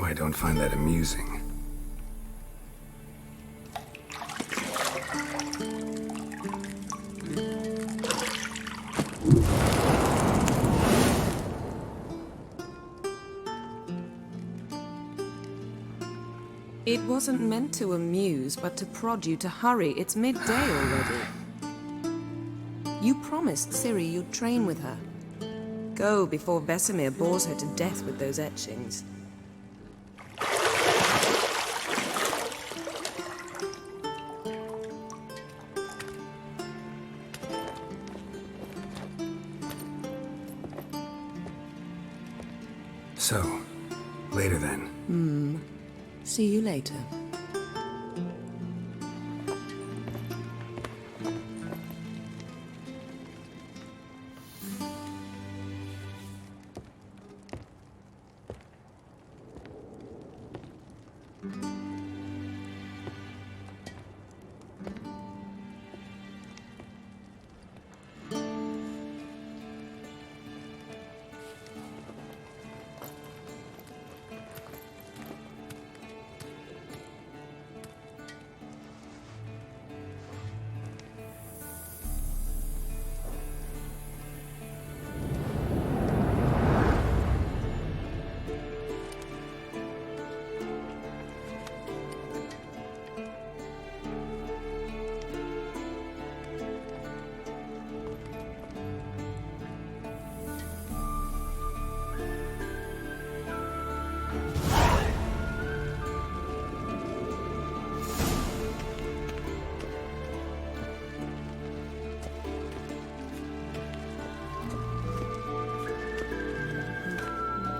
I don't find that amusing. It wasn't meant to amuse, but to prod you to hurry. It's midday already. You promised Ciri you'd train with her. Go before Vesemir bores her to death with those etchings. So, later then. See you later.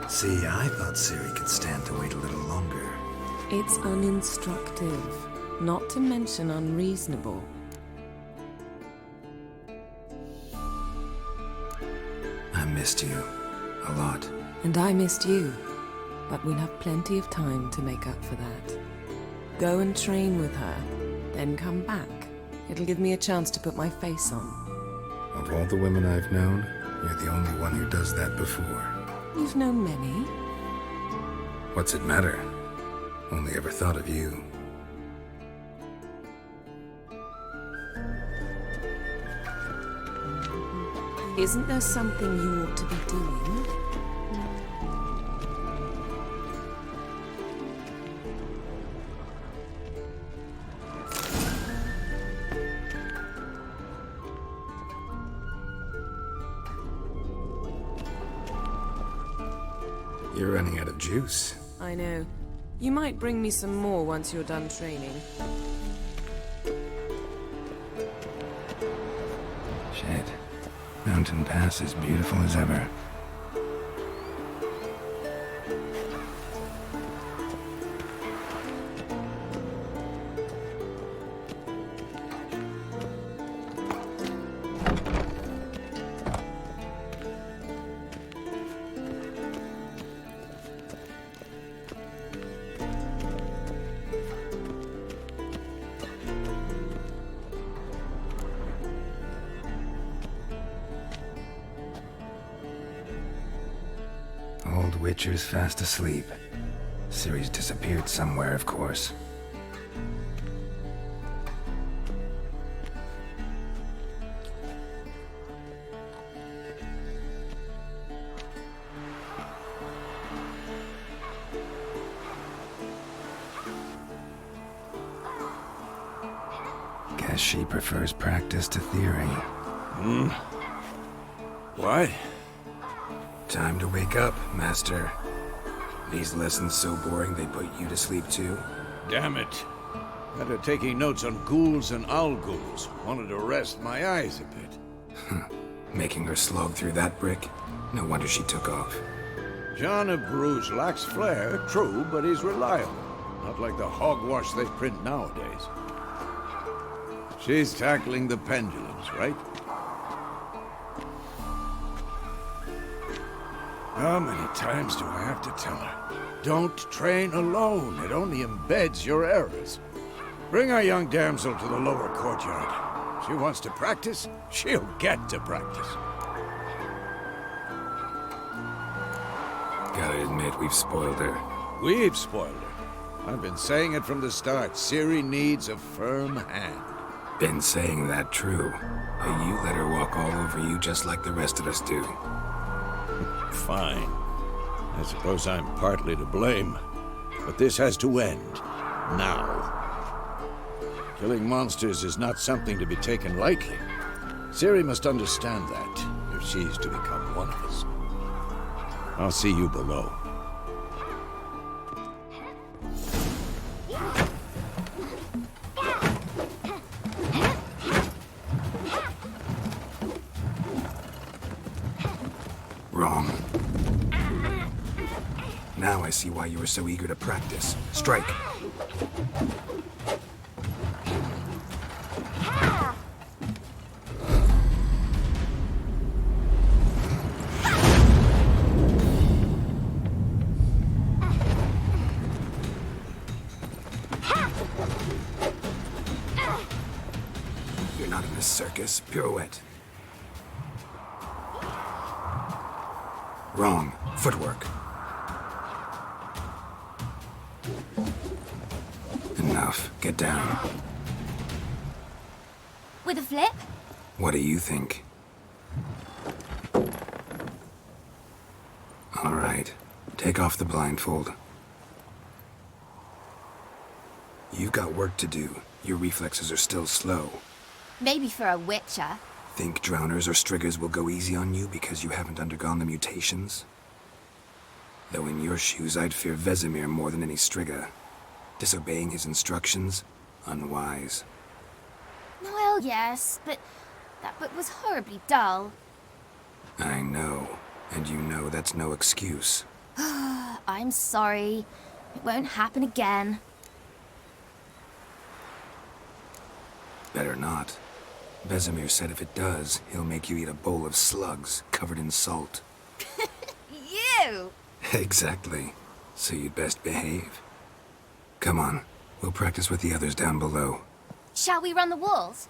See, I thought Ciri could stand to wait a little longer. It's uninstructive, not to mention unreasonable. I missed you. A lot. And I missed you. But we'll have plenty of time to make up for that. Go and train with her, then come back. It'll give me a chance to put my face on. Of all the women I've known, you're the only one who does that before. You've known many. What's it matter? Only ever thought of you. Isn't there something you ought to be doing? You're running out of juice. I know. You might bring me some more once you're done training. Shit. Mountain Pass is beautiful as ever. Old Witcher's fast asleep. Ciri's disappeared somewhere, of course. Guess she prefers practice to theory. What? Time to wake up, Master. These lessons so boring they put you to sleep too? Damn it. Had her taking notes on ghouls and owl-ghouls. Wanted to rest my eyes a bit. Making her slog through that brick? No wonder she took off. John of Bruges lacks flair, true, but he's reliable. Not like the hogwash they print nowadays. She's tackling the pendulums, right? How many times do I have to tell her? Don't train alone. It only embeds your errors. Bring our young damsel to the lower courtyard. She wants to practice, she'll get to practice. Gotta admit, we've spoiled her. We've spoiled her. I've been saying it from the start. Ciri needs a firm hand. Been saying that true. But you let her walk all over you just like the rest of us do. Fine. I suppose I'm partly to blame. But this has to end. Now. Killing monsters is not something to be taken lightly. Ciri must understand that, if she's to become one of us. I'll see you below. Wrong. Now I see why you were so eager to practice. Strike. You're not in a circus. Pirouette. Wrong. Footwork. Enough. Get down. With a flip? What do you think? All right. Take off the blindfold. You've got work to do. Your reflexes are still slow. Maybe for a witcher. Think drowners or striggers will go easy on you because you haven't undergone the mutations? Though in your shoes, I'd fear Vesemir more than any strigger. Disobeying his instructions? Unwise. Well, yes, but that book was horribly dull. I know. And you know that's no excuse. I'm sorry. It won't happen again. Better not. Vesemir said if it does, he'll make you eat a bowl of slugs covered in salt. You! Exactly. So you'd best behave. Come on. We'll practice with the others down below. Shall we run the walls?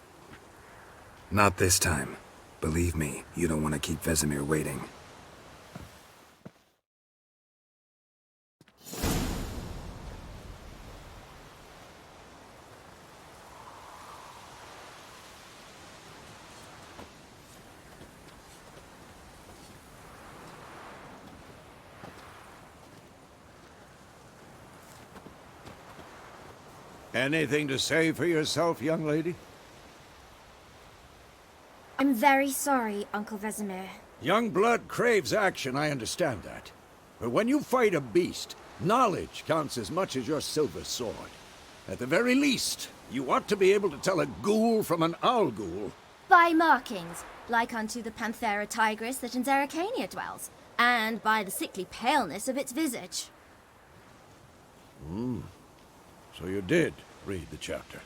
Not this time. Believe me, you don't want to keep Vesemir waiting. Anything to say for yourself, young lady? I'm very sorry, Uncle Vesemir. Young blood craves action, I understand that. But when you fight a beast, knowledge counts as much as your silver sword. At the very least, you ought to be able to tell a ghoul from an owl ghoul. By markings, like unto the Panthera tigris that in Zerrikania dwells, and by the sickly paleness of its visage. So you did read the chapter.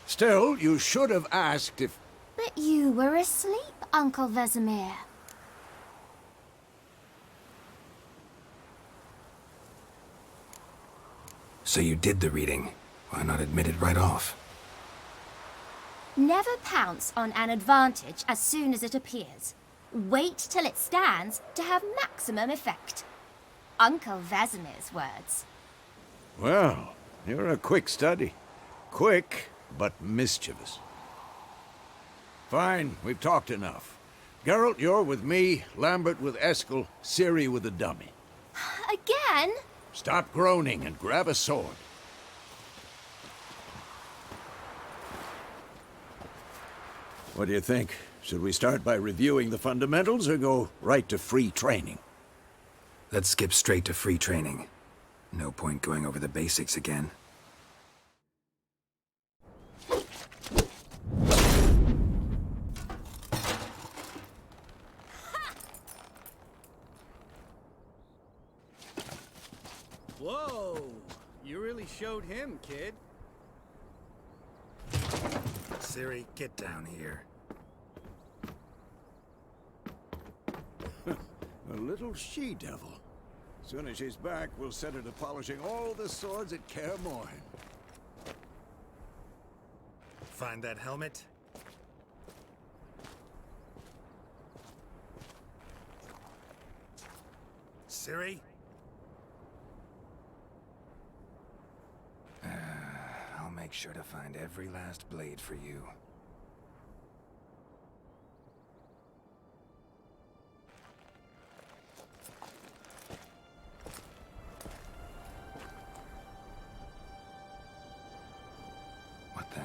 Still, you should have asked if... But you were asleep, Uncle Vesemir. So you did the reading. Why not admit it right off? Never pounce on an advantage as soon as it appears. Wait till it stands to have maximum effect. Uncle Vesemir's words. Well, you're a quick study. Quick, but mischievous. Fine, we've talked enough. Geralt, you're with me, Lambert with Eskel, Ciri with the dummy. Again? Stop groaning and grab a sword. What do you think? Should we start by reviewing the fundamentals or go right to free training? Let's skip straight to free training. No point going over the basics again. Whoa! You really showed him, kid. Ciri, get down here. A little she-devil. Soon as she's back, we'll set her to polishing all the swords at Kaer Morhen. Find that helmet? Ciri? make sure to find every last blade for you. What the?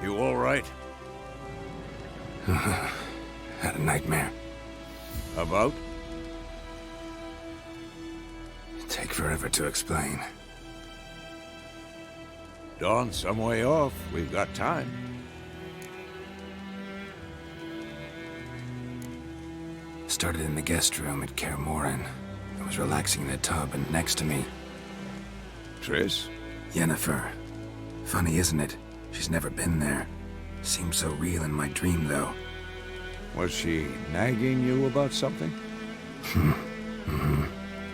You all right? Had a nightmare. About? Take forever to explain. Dawn's some way off. We've got time. Started in the guest room at Kaer Morhen. I was relaxing in a tub, and next to me, Triss? Yennefer. Funny, isn't it? She's never been there. Seemed so real in my dream, though. Was she nagging you about something?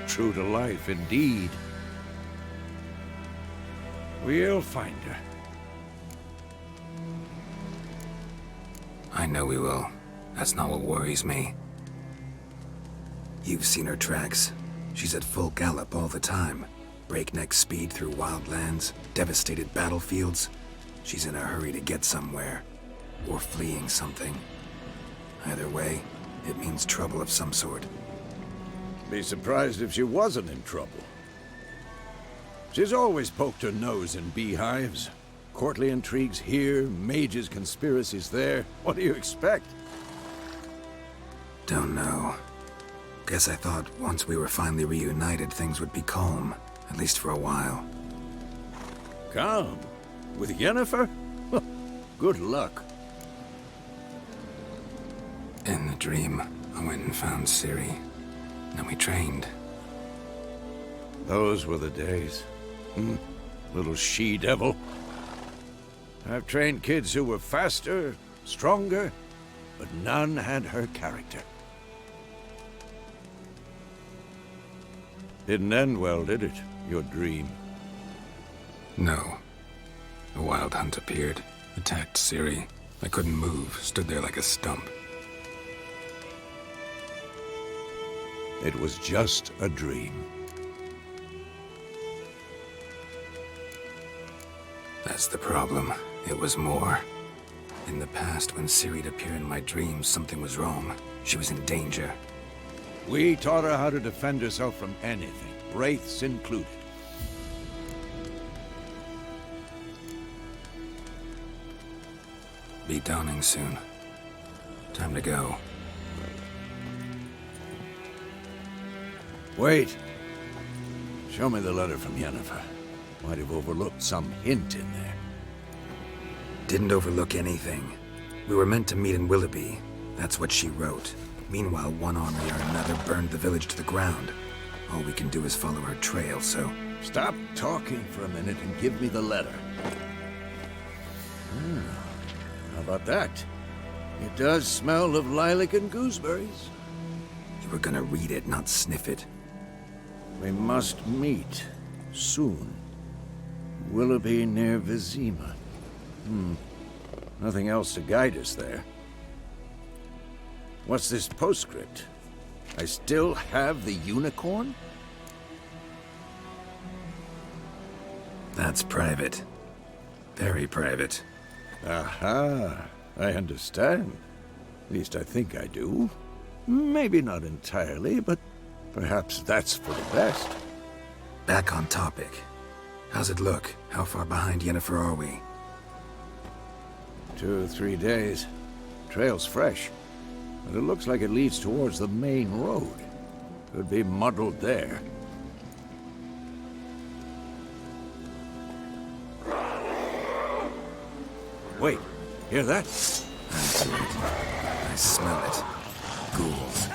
True to life, indeed. We'll find her. I know we will. That's not what worries me. You've seen her tracks. She's at full gallop all the time. Breakneck speed through wild lands, devastated battlefields. She's in a hurry to get somewhere, or fleeing something. Either way, it means trouble of some sort. Be surprised if she wasn't in trouble. She's always poked her nose in beehives. Courtly intrigues here, mages' conspiracies there. What do you expect? Don't know. Guess I thought once we were finally reunited, things would be calm, at least for a while. Calm? With Yennefer? Good luck. In the dream, I went and found Ciri. Then we trained. Those were the days. Little she-devil. I've trained kids who were faster, stronger, but none had her character. Didn't end well, did it? Your dream? No. A wild hunt appeared, attacked Ciri. I couldn't move, stood there like a stump. It was just a dream. That's the problem. It was more. In the past, when Ciri'd appear in my dreams, something was wrong. She was in danger. We taught her how to defend herself from anything, wraiths included. Be dawning soon. Time to go. Wait. Show me the letter from Yennefer. Might have overlooked some hint in there. Didn't overlook anything. We were meant to meet in Willoughby. That's what she wrote. Meanwhile, one army or another burned the village to the ground. All we can do is follow her trail, so... Stop talking for a minute and give me the letter. How about that? It does smell of lilac and gooseberries. You were gonna read it, not sniff it. We must meet. Soon. Willoughby near Vizima. Nothing else to guide us there. What's this postscript? I still have the unicorn? That's private. Very private. Aha, I understand. At least I think I do. Maybe not entirely, but perhaps that's for the best. Back on topic. How's it look? How far behind Yennefer are we? 2 or 3 days. Trail's fresh, but it looks like it leads towards the main road. Could be muddled there. Wait, hear that? I see it. I smell it. Ghouls.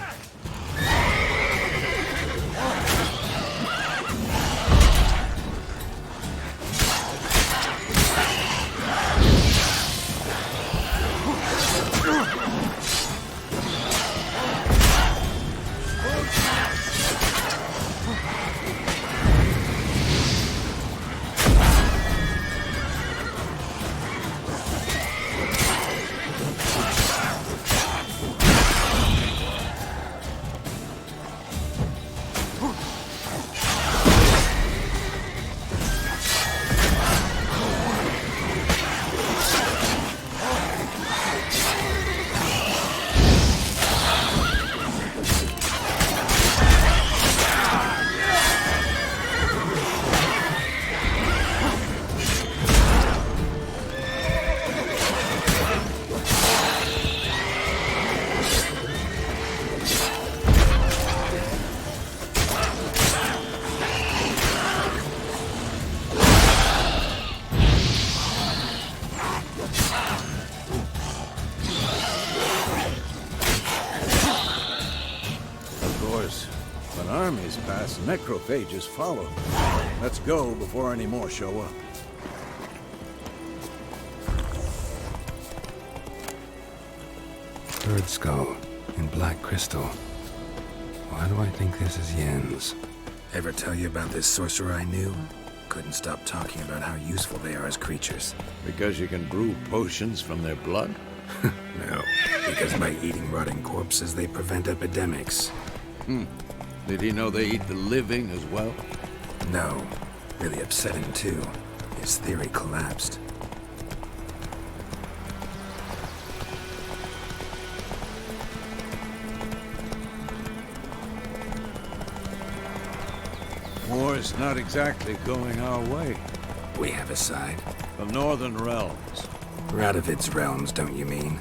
Necrophages follow. Let's go before any more show up. Bird skull and black crystal. Why do I think this is Yen's? Ever tell you about this sorcerer I knew? Couldn't stop talking about how useful they are as creatures. Because you can brew potions from their blood? No, because by eating rotting corpses, they prevent epidemics. Did he know they eat the living as well? No. Really upset him, too. His theory collapsed. War's not exactly going our way. We have a side. The Northern Realms. Radovid's realms, don't you mean?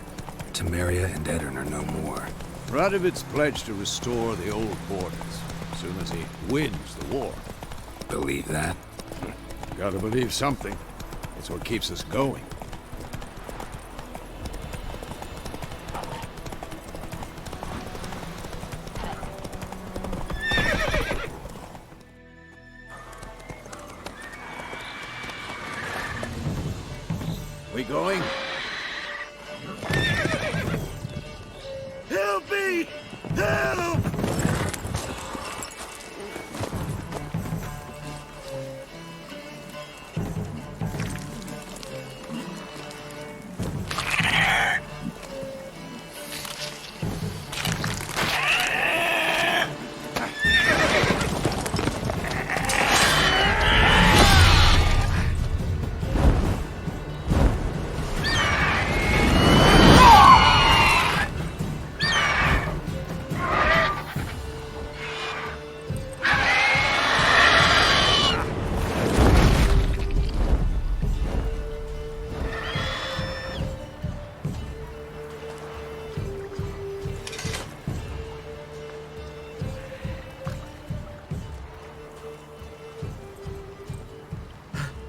Temeria and Edirn are no more. Radovid's pledged to restore the old borders as soon as he wins the war. Believe that? Gotta believe something. It's what keeps us going. We going? Help me! Help!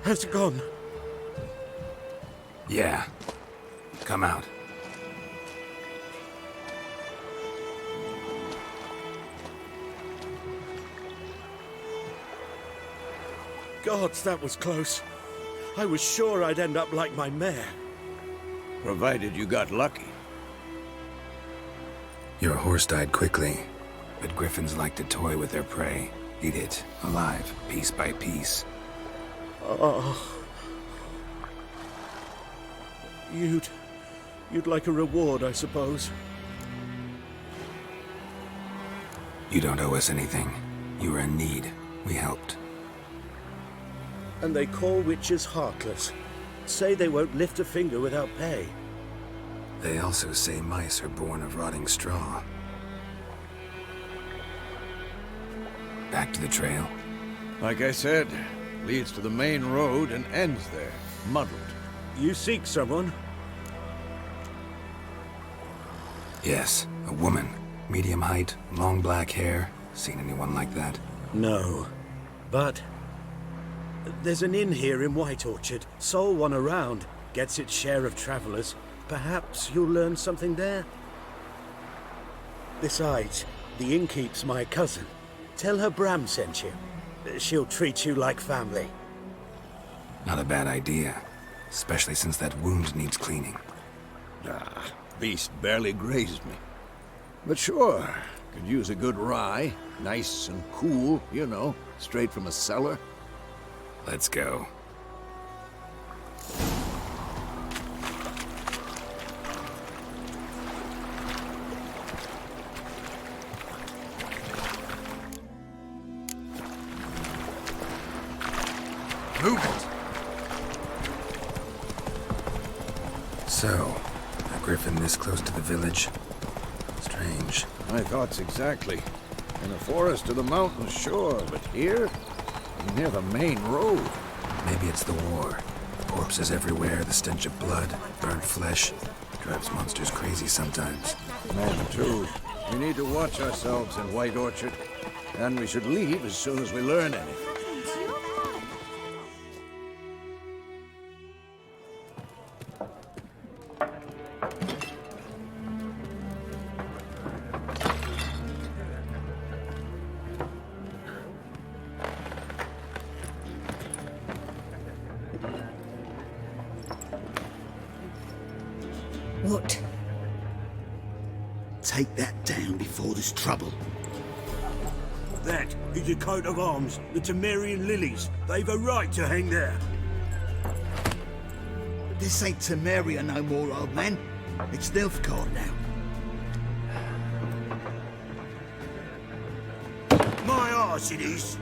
Has it gone? Yeah. Come out. Gods, that was close. I was sure I'd end up like my mare. Provided you got lucky. Your horse died quickly, but griffins like to toy with their prey. Eat it, alive, piece by piece. Oh. You'd like a reward, I suppose. You don't owe us anything. You were in need. We helped. And they call witches heartless. Say they won't lift a finger without pay. They also say mice are born of rotting straw. Back to the trail? Like I said, leads to the main road and ends there, muddled. You seek someone? Yes, a woman. Medium height, long black hair. Seen anyone like that? No. But there's an inn here in White Orchard. Sole one around. Gets its share of travelers. Perhaps you'll learn something there? Besides, the innkeep's my cousin. Tell her Bram sent you. She'll treat you like family. Not a bad idea. Especially since that wound needs cleaning. Ah, beast barely grazed me. But sure, could use a good rye. Nice and cool, you know, straight from a cellar. Let's go. Move it! So, a griffin this close to the village? Strange. My thoughts exactly. In the forest or the mountains, sure, but here? Near the main road. Maybe it's the war. Corpses everywhere, the stench of blood, burnt flesh. Drives monsters crazy sometimes. Men, too. We need to watch ourselves in White Orchard. And we should leave as soon as we learn anything. What? Take that down before there's trouble. That is a coat of arms, the Temerian lilies. They've a right to hang there. This ain't Temeria no more, old man. It's Nilfgaard now. My arse it is.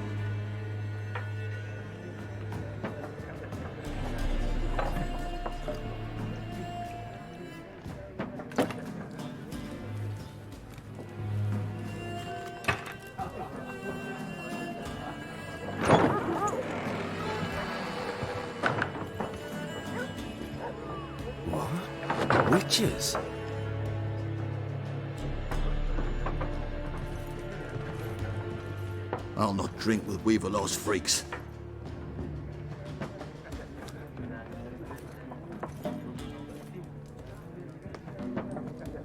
Witches? I'll not drink with Weaverlaw's freaks.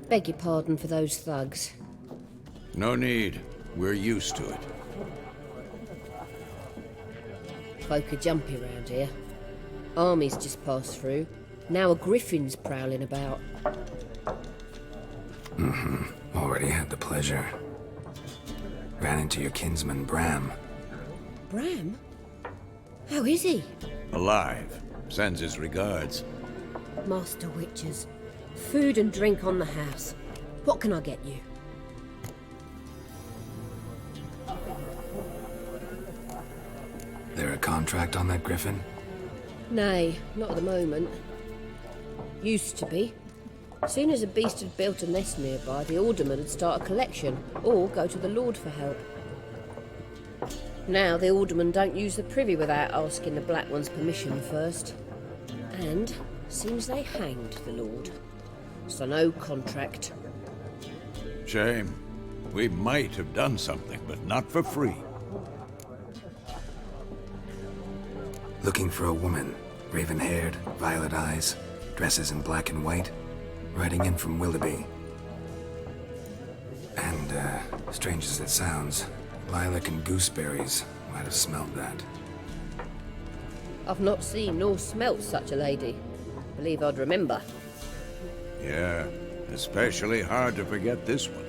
Beg your pardon for those thugs. No need. We're used to it. Folk are jumpy round here. Armies just passed through. Now a griffin's prowling about. Already had the pleasure. Ran into your kinsman, Bram. Bram? How is he? Alive. Sends his regards. Master Witches. Food and drink on the house. What can I get you? There a contract on that griffin? Nay, not at the moment. Used to be. Soon as a beast had built a nest nearby, the alderman would start a collection, or go to the lord for help. Now the alderman don't use the privy without asking the Black One's permission first. And seems they hanged the lord. So no contract. Shame. We might have done something, but not for free. Looking for a woman. Raven-haired, violet eyes, dresses in black and white. Riding in from Willoughby. And, strange as it sounds, lilac and gooseberries might have smelled that. I've not seen nor smelt such a lady. Believe I'd remember. Yeah, especially hard to forget this one.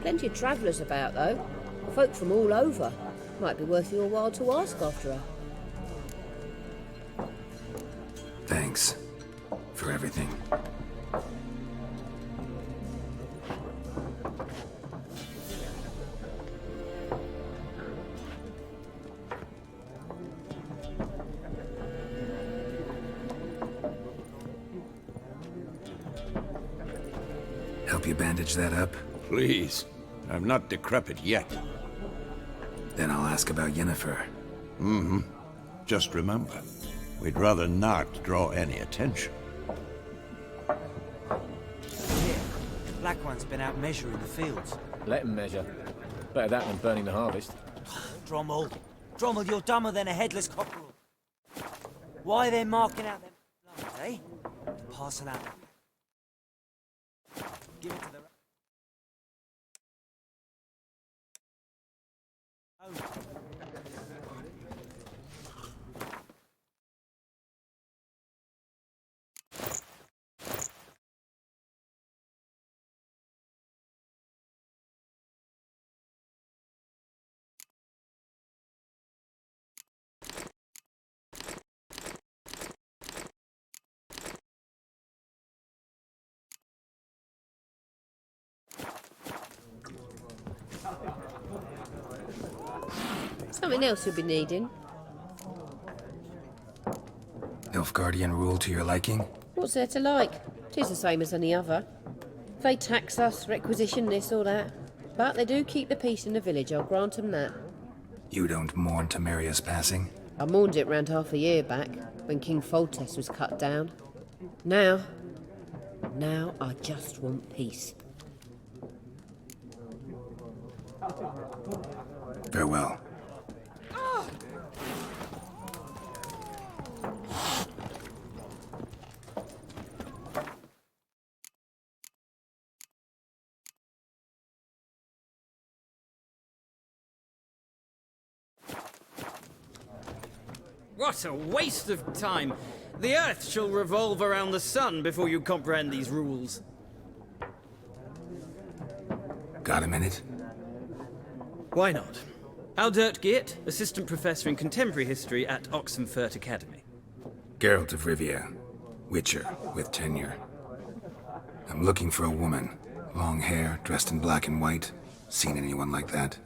Plenty of travellers about, though. Folk from all over. Might be worth your while to ask after her. Thanks. For everything. Help you bandage that up? Please. I'm not decrepit yet. Then I'll ask about Yennefer. Just remember, we'd rather not draw any attention. Here, the Black One's been out measuring the fields. Let him measure. Better that than burning the harvest. Drommel. Drommel, you're dumber than a headless cockerel. Why are they marking out their lines, eh? Parcel out. Give it to the... Oh. Something else you'll be needing. Nilfgaardian rule to your liking? What's there to like? 'Tis the same as any other. They tax us, requisition this or that. But they do keep the peace in the village, I'll grant 'em that. You don't mourn Temeria's passing? I mourned it round half a year back, when King Foltest was cut down. Now I just want peace. Farewell. What a waste of time! The Earth shall revolve around the sun before you comprehend these rules. Got a minute? Why not? Aldert Geert, Assistant Professor in Contemporary History at Oxenfurt Academy. Geralt of Rivia. Witcher, with tenure. I'm looking for a woman. Long hair, dressed in black and white. Seen anyone like that?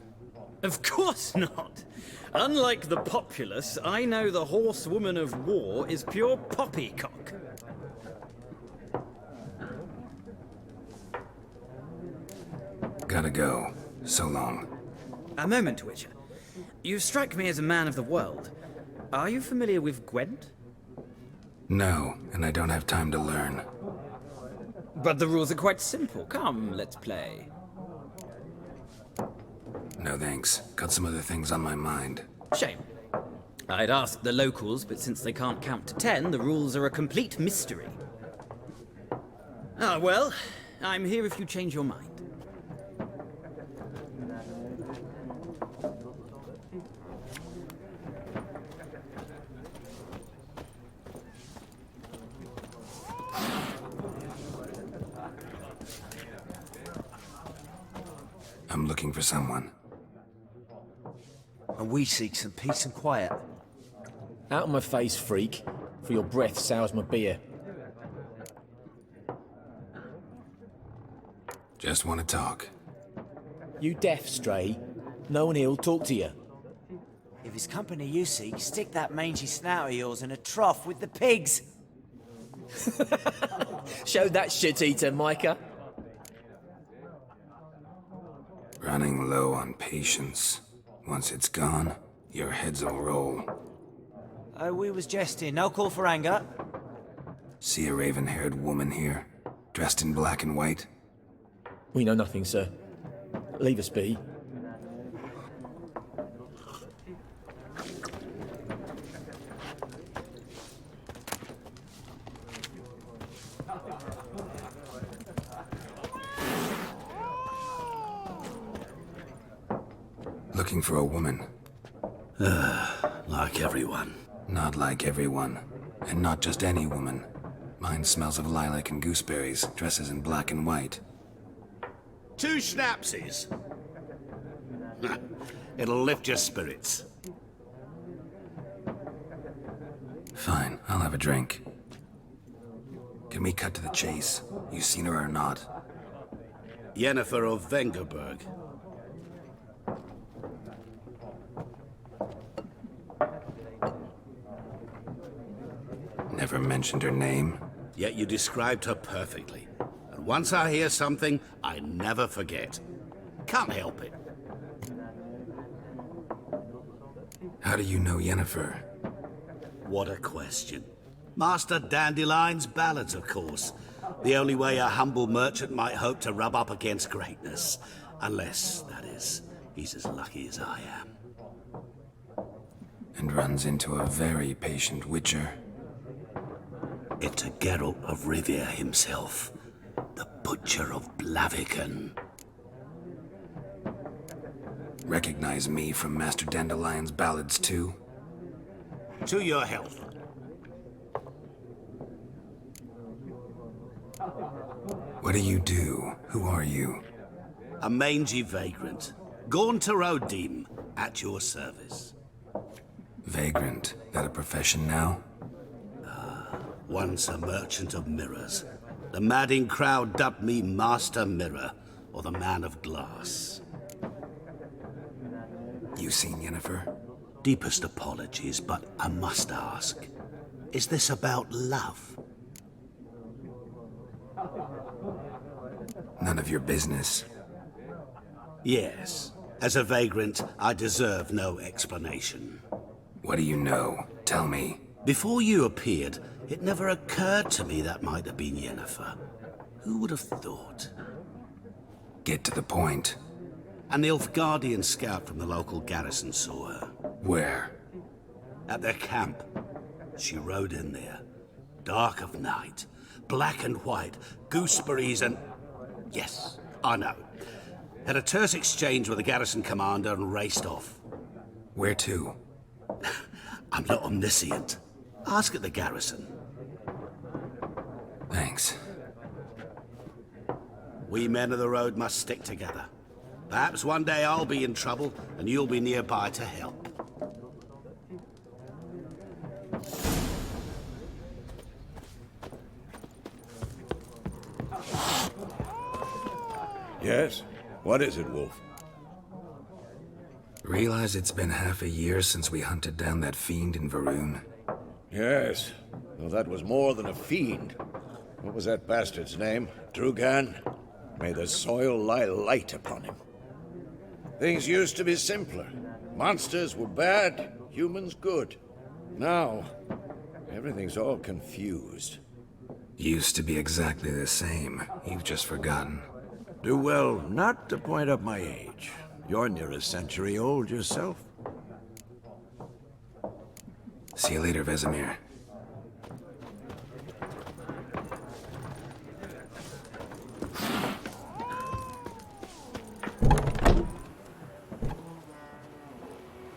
Of course not! Unlike the populace, I know the horsewoman of war is pure poppycock. Gotta go. So long. A moment, Witcher. You strike me as a man of the world. Are you familiar with Gwent? No, and I don't have time to learn. But the rules are quite simple. Come, let's play. No thanks. Got some other things on my mind. Shame. I'd ask the locals, but since they can't count to 10, the rules are a complete mystery. Ah, well, I'm here if you change your mind. I'm looking for someone. And we seek some peace and quiet. Out of my face, freak, for your breath sours my beer. Just want to talk. You deaf, Stray? No one here'll talk to you. If it's company you seek, stick that mangy snout of yours in a trough with the pigs. Show that shit-eater, Micah. Running low on patience. Once it's gone, your heads will roll. Oh, we was jesting. No call for anger. See a raven-haired woman here, dressed in black and white? We know nothing, sir. Leave us be. Looking for a woman. Like everyone. Not like everyone. And not just any woman. Mine smells of lilac and gooseberries, dresses in black and white. 2 schnapsies. It'll lift your spirits. Fine, I'll have a drink. Can we cut to the chase? You seen her or not? Yennefer of Vengerberg. Never mentioned her name. Yet you described her perfectly. And once I hear something, I never forget. Can't help it. How do you know Yennefer? What a question. Master Dandelion's ballads, of course. The only way a humble merchant might hope to rub up against greatness. Unless, that is, he's as lucky as I am. And runs into a very patient witcher. It's a Geralt of Rivia himself. The Butcher of Blaviken. Recognize me from Master Dandelion's ballads too? To your health. What do you do? Who are you? A mangy vagrant. Gone to Rodim, at your service. Vagrant. That a profession now? Once a merchant of mirrors. The madding crowd dubbed me Master Mirror, or the Man of Glass. You seen Yennefer? Deepest apologies, but I must ask. Is this about love? None of your business. Yes. As a vagrant, I deserve no explanation. What do you know? Tell me. Before you appeared, it never occurred to me that might have been Yennefer. Who would have thought? Get to the point. An Nilfgaardian scout from the local garrison saw her. Where? At their camp. She rode in there. Dark of night. Black and white. Gooseberries and... Yes, I know. Had a terse exchange with the garrison commander and raced off. Where to? I'm not omniscient. Ask at the garrison. Thanks. We men of the road must stick together. Perhaps one day I'll be in trouble and you'll be nearby to help. Yes? What is it, Wolf? Realize it's been half a year since we hunted down that fiend in Varun? Yes. Well, that was more than a fiend. What was that bastard's name? Drugan? May the soil lie light upon him. Things used to be simpler. Monsters were bad, humans good. Now, everything's all confused. Used to be exactly the same. You've just forgotten. Do well not to point up my age. You're near a century old yourself. See you later, Vesemir.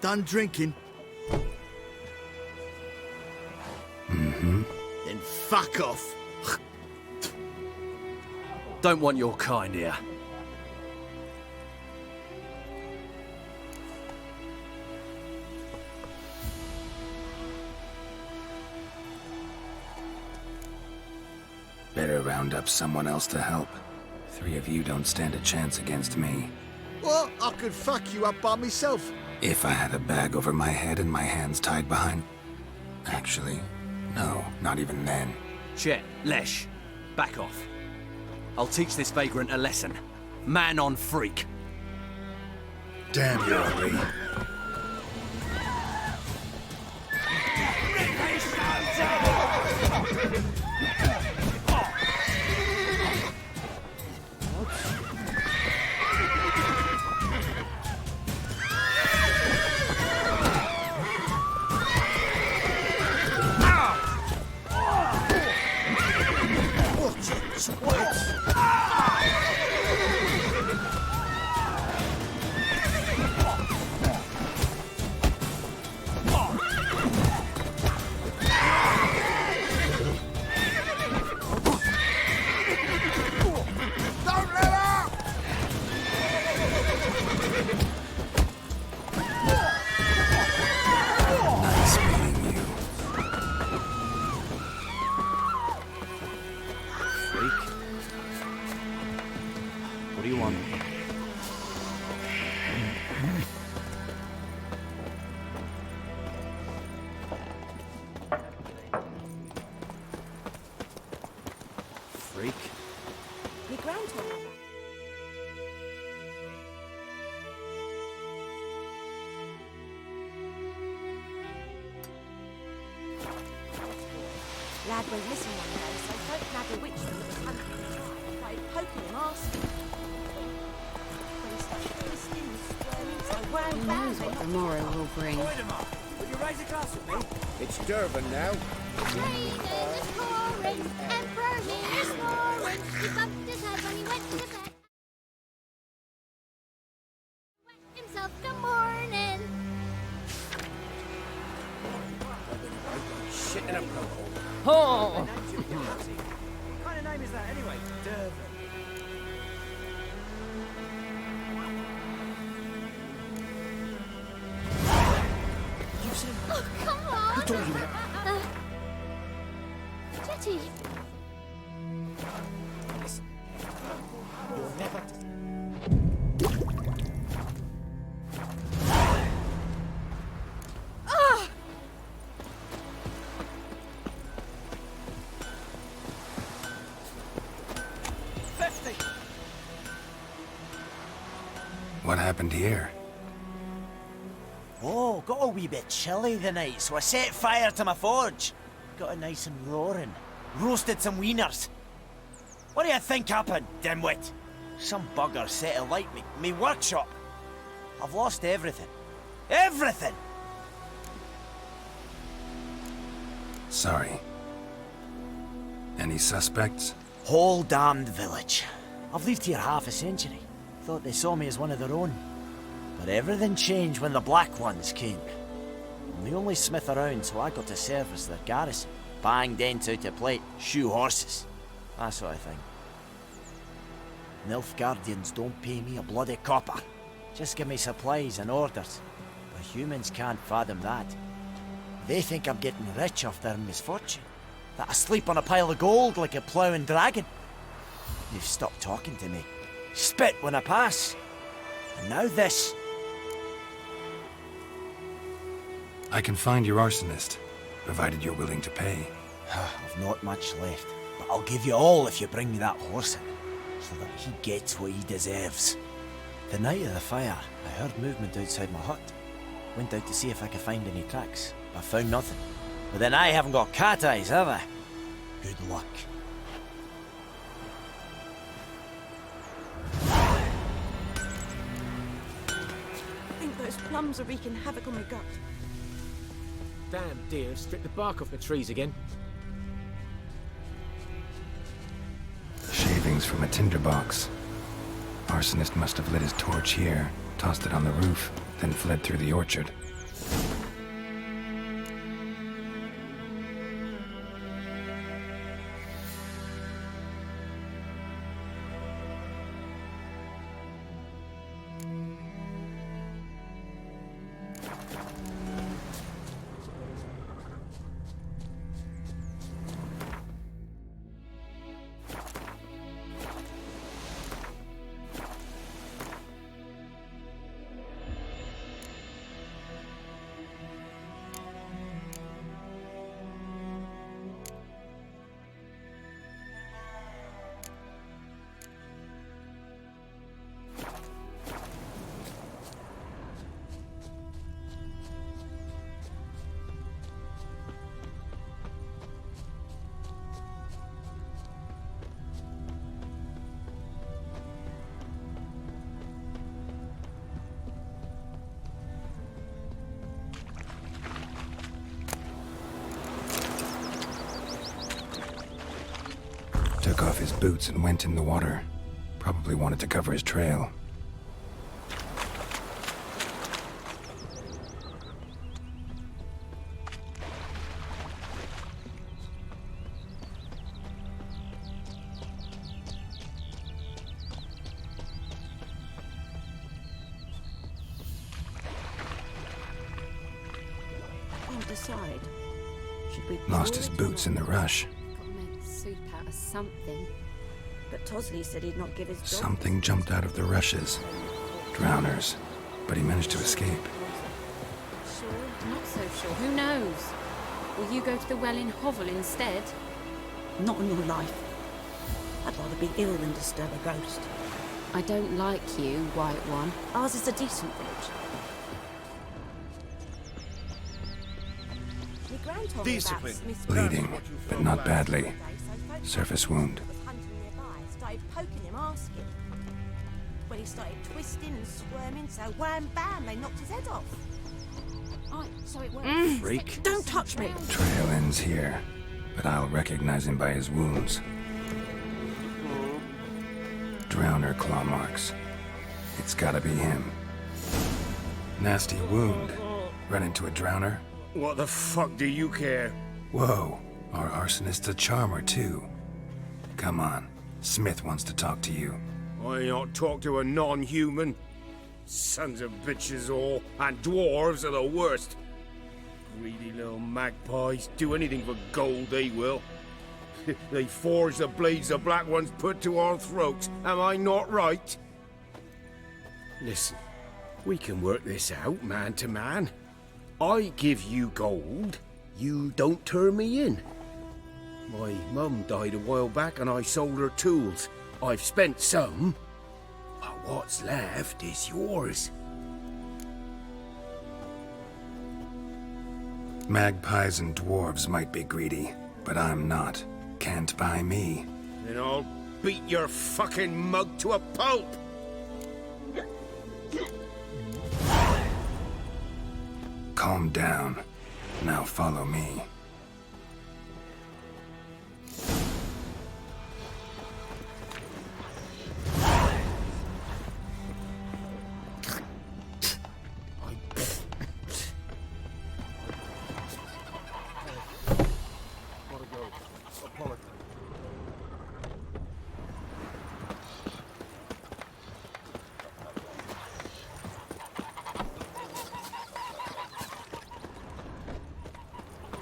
Done drinking? Mm-hmm. Then fuck off. Don't want your kind here. Better round up someone else to help. 3 of you don't stand a chance against me. What? I could fuck you up by myself. If I had a bag over my head and my hands tied behind... Actually, no, not even then. Chet, Lesh, back off. I'll teach this vagrant a lesson. Man on freak. Damn you, Henry. lad went missing one day, so folk nabbed a witch that was hunting him and tried poking him, asking him. But he started twisting and squirming, so well Who knows what the morrow will bring? Would you raise a glass with me? It's Durban now. It's raining, it's pouring, Emperor is snoring. He bumped his head when he went to bed. Wet himself till morning. Shit in a cocoa. Oh! What kind of name is that anyway? Durban. Oh, come on! Who told you that? Jetty. You'll never... What happened here? Oh, got a wee bit chilly the night, so I set fire to my forge. Got it nice and roaring. Roasted some wieners. What do you think happened, dimwit? Some bugger set alight me workshop. I've lost everything. Everything! Sorry. Any suspects? Whole damned village. I've lived here half a century. Thought they saw me as one of their own. But everything changed when the Black Ones came. I'm the only smith around, so I got to service their garrison. Bang dents out of plate, shoe horses. That sort of thing. Nilfgaardians don't pay me a bloody copper. Just give me supplies and orders. But humans can't fathom that. They think I'm getting rich off their misfortune. That I sleep on a pile of gold like a ploughing dragon. They've stopped talking to me. Spit when I pass. And now this. I can find your arsonist, provided you're willing to pay. I've not much left, but I'll give you all if you bring me that horse in, so that he gets what he deserves. The night of the fire, I heard movement outside my hut. Went out to see if I could find any tracks, but found nothing. But then I haven't got cat eyes, have I? Good luck. I think those plums are wreaking havoc on my gut. Damn deer, stripped the bark off the trees again. Shavings from a tinderbox. Arsonist must have lit his torch here, tossed it on the roof, then fled through the orchard. Took off his boots and went in the water. Probably wanted to cover his trail. Can't decide. Should we Lost his boots in the rush. Soup out of something. But Tosley said he'd not give his dog. Something jumped out of the rushes. Drowners. But he managed to escape. Sure, not so sure. Who knows? Will you go to the well in Hovel instead? Not in your life. I'd rather be ill than disturb a ghost. I don't like you, White One. Ours is a decent village. your gran told Discipline. me about Smith's Bleeding, brother. but not badly. So folk Surface wound. was hunting nearby, started poking him, asking. When he started twisting and squirming, so wham bam, they knocked his head off. Oh, so it works. Freak. Don't touch me! Trail ends here, but I'll recognize him by his wounds. Drowner claw marks. It's gotta be him. Nasty wound. Run into a drowner? What the fuck do you care? Whoa, our arsonist's a charmer too. Come on, Smith wants to talk to you. I ain't not talk to a non-human. Sons of bitches all, and dwarves are the worst. Greedy little magpies, do anything for gold, they will. They forge the blades the black ones put to our throats, am I not right? Listen, we can work this out man to man. I give you gold, you don't turn me in. My mum died a while back and I sold her tools. I've spent some, but what's left is yours. Magpies and dwarves might be greedy, but I'm not. Can't buy me. Then I'll beat your fucking mug to a pulp! Calm down. Now follow me.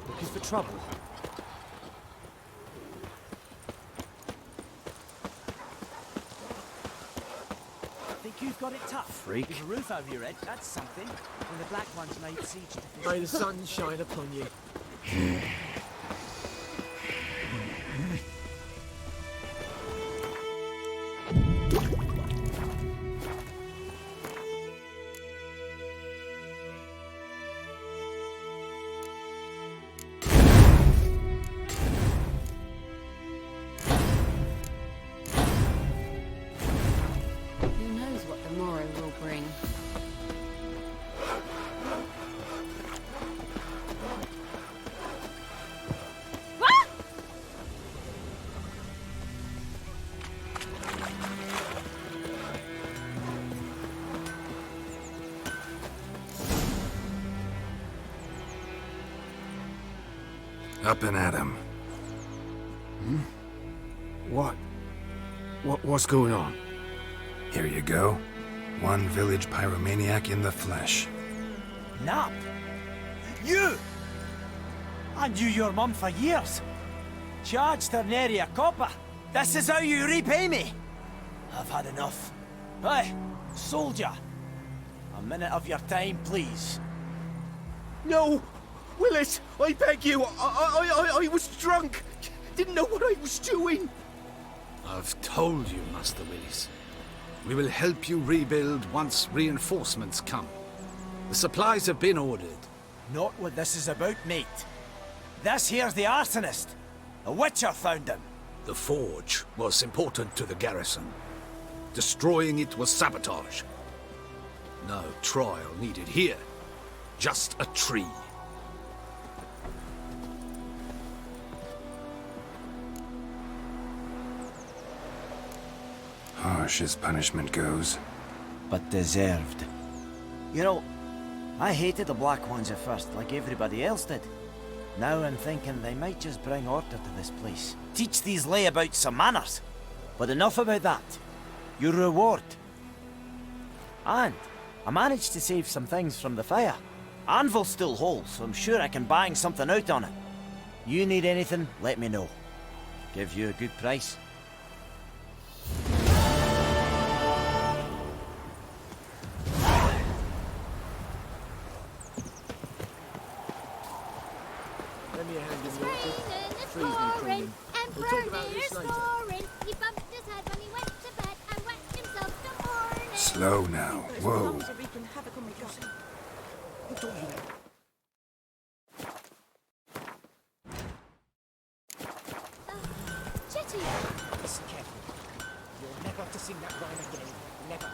Looking for trouble? Think you've got it tough? Freak. With a roof over your head, that's something. When the Black Ones laid siege to this. May the sun shine upon you. Who knows what the morrow will bring? Up and at him. What's going on? Here you go. One village pyromaniac in the flesh. Nap? You! I knew your mum for years. Charged her nary a copper. This is how you repay me. I've had enough. Hey, soldier. A minute of your time, please. No! Willis, I beg you, I was drunk. Didn't know what I was doing. I've told you, Master Willis. We will help you rebuild once reinforcements come. The supplies have been ordered. Not what this is about, mate. This here's the arsonist. A witcher found him. The forge was important to the garrison. Destroying it was sabotage. No trial needed here. Just a tree. Harsh as punishment goes. But deserved. You know, I hated the Black Ones at first, like everybody else did. Now I'm thinking they might just bring order to this place. Teach these layabouts some manners. But enough about that. Your reward. And I managed to save some things from the fire. Anvil's still whole, so I'm sure I can bang something out on it. You need anything, let me know. Give you a good price. Lend me a hand in the orchard. It's Trees need pouring, pruning. We'll talk about Emperor's this later. pouring. He bumped his head when he went to bed and wet himself till morning. Slow now. Whoa. So we can havoc on my garden. to sing that rhyme again. Never.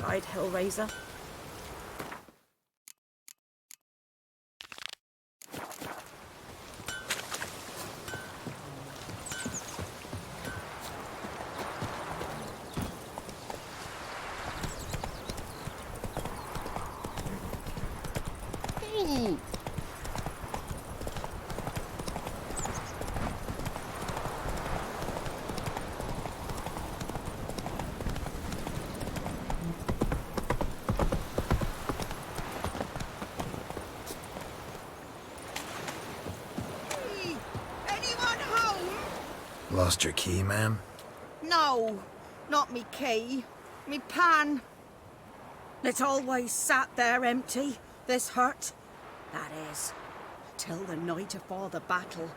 Eyed Hellraiser. Lost your key, ma'am? No, not me key. Me pan. It's always sat there empty, this hut. That is, till the night afore the battle.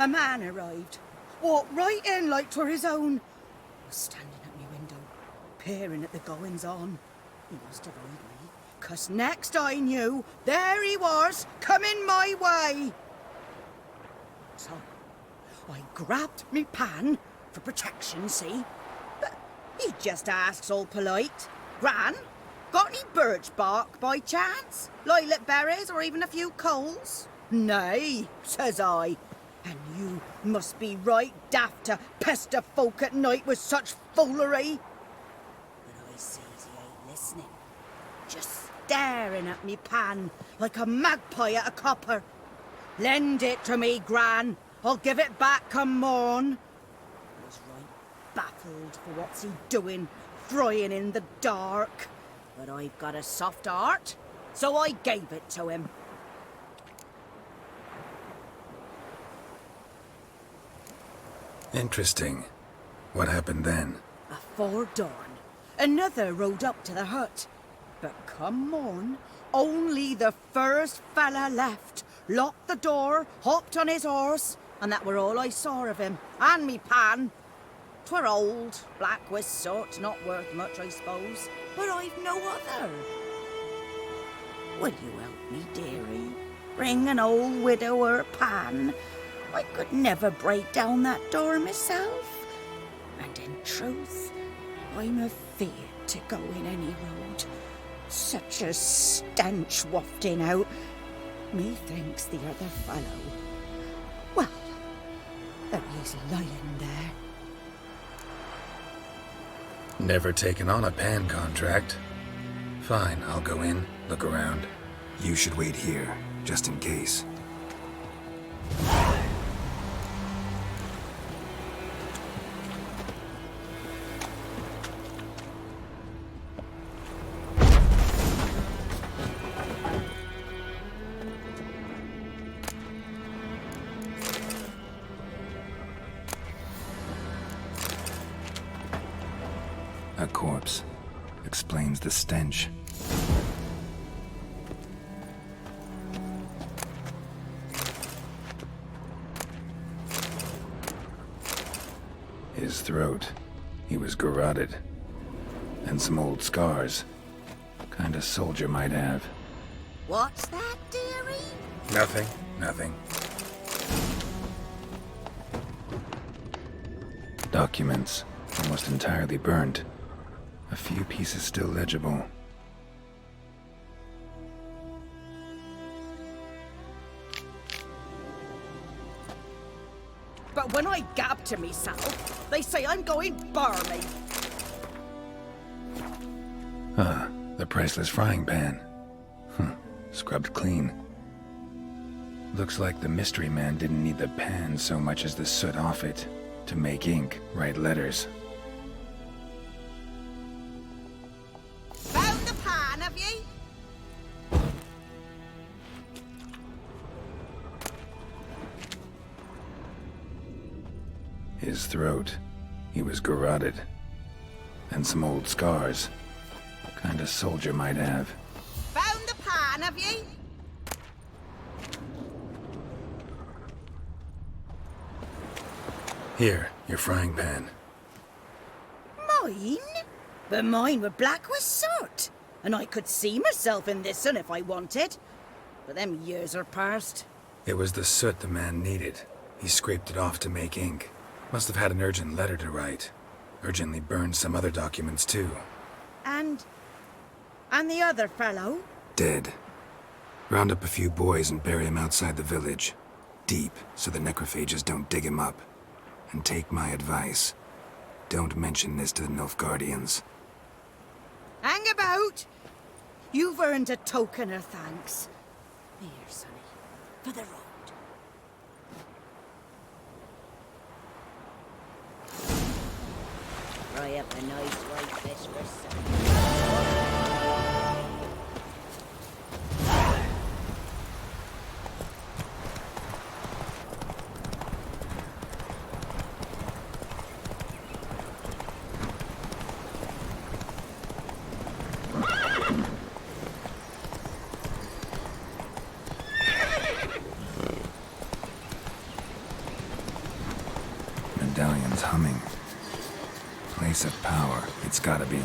A man arrived, walked right in like 'twere his own. Was standing at me window, peering at the goings-on. He must have eyed me, 'cause next I knew, there he was, coming my way. So I grabbed me pan, for protection, see? But he just asks all polite, Gran, got any birch bark by chance? Lilac berries or even a few coals? Nay, says I, and you must be right daft to pester folk at night with such foolery. But I sees he ain't listening, just staring at me pan like a magpie at a copper. Lend it to me, Gran. I'll give it back come morn. I was right baffled for what's he doing, frying in the dark. But I've got a soft heart, so I gave it to him. Interesting. What happened then? Afore dawn, another rode up to the hut. But come morn, only the first fella left, locked the door, hopped on his horse, and that were all I saw of him, and me pan. 'Twere old, black-wist sort, not worth much, I suppose, but I've no other. Will you help me, dearie? Bring an old widower pan. I could never break down that door myself. And in truth, I'm afeard to go in any road. Such a stench wafting out. Methinks the other fellow, well, there he's lying there. Never taken on a pan contract. Fine, I'll go in, look around. You should wait here, just in case. A corpse. Explains the stench. His throat. He was garroted. And some old scars. Kind of soldier might have. What's that, dearie? Nothing. Nothing. Documents. Almost entirely burnt. A few pieces still legible. But when I gab to myself, they say I'm going barmy. Ah, the priceless frying pan. Scrubbed clean. Looks like the mystery man didn't need the pan so much as the soot off it to make ink, write letters. have ye? His throat. He was garroted. And some old scars. Kind of soldier might have. Found the pan, have ye? Here, your frying pan. Mine? But mine were black with soot. And I could see myself in this one if I wanted. But them years are past. It was the soot the man needed. He scraped it off to make ink. Must have had an urgent letter to write. Urgently burned some other documents too. And the other fellow? Dead. Round up a few boys and bury him outside the village. Deep, so the necrophages don't dig him up. And take my advice. Don't mention this to the Nilfgaardians. Hang about! You've earned a token of thanks. Here, sonny, for the road. Fry up a nice white fish for supper. Medallion's humming. Place of power, it's gotta be.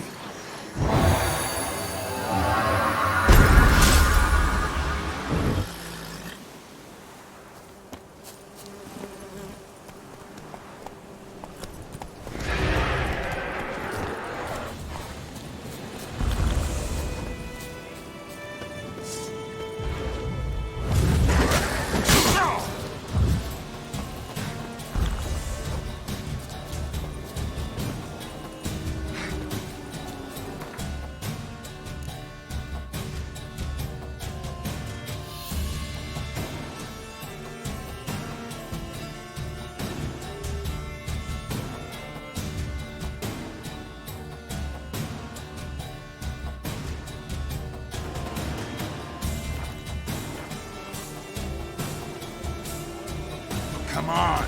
Come on!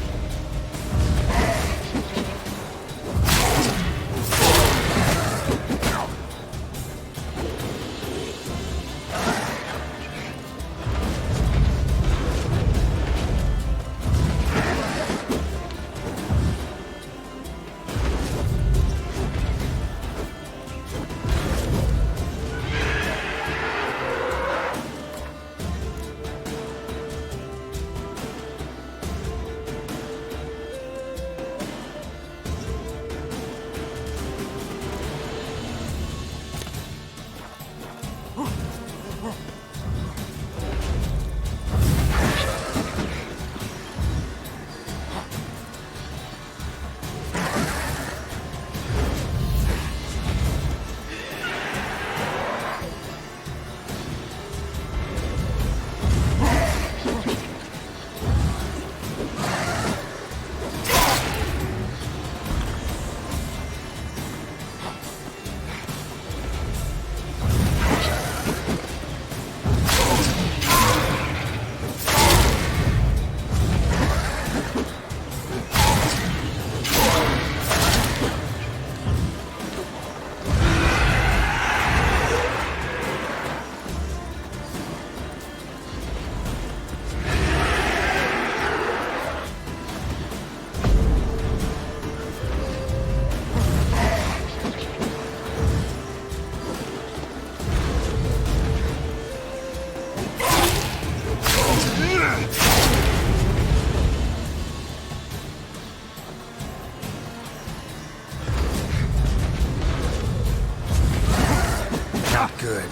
Not good.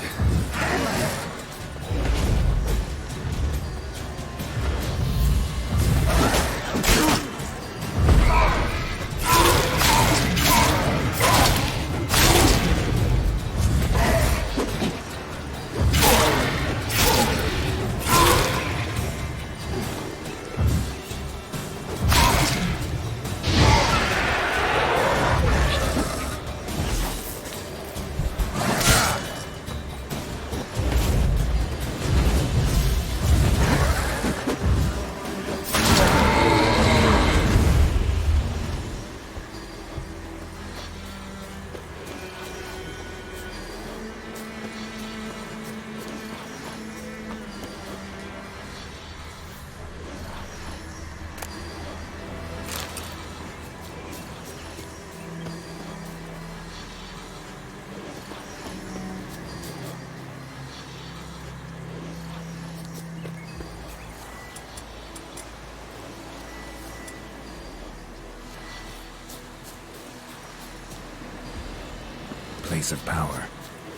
place of power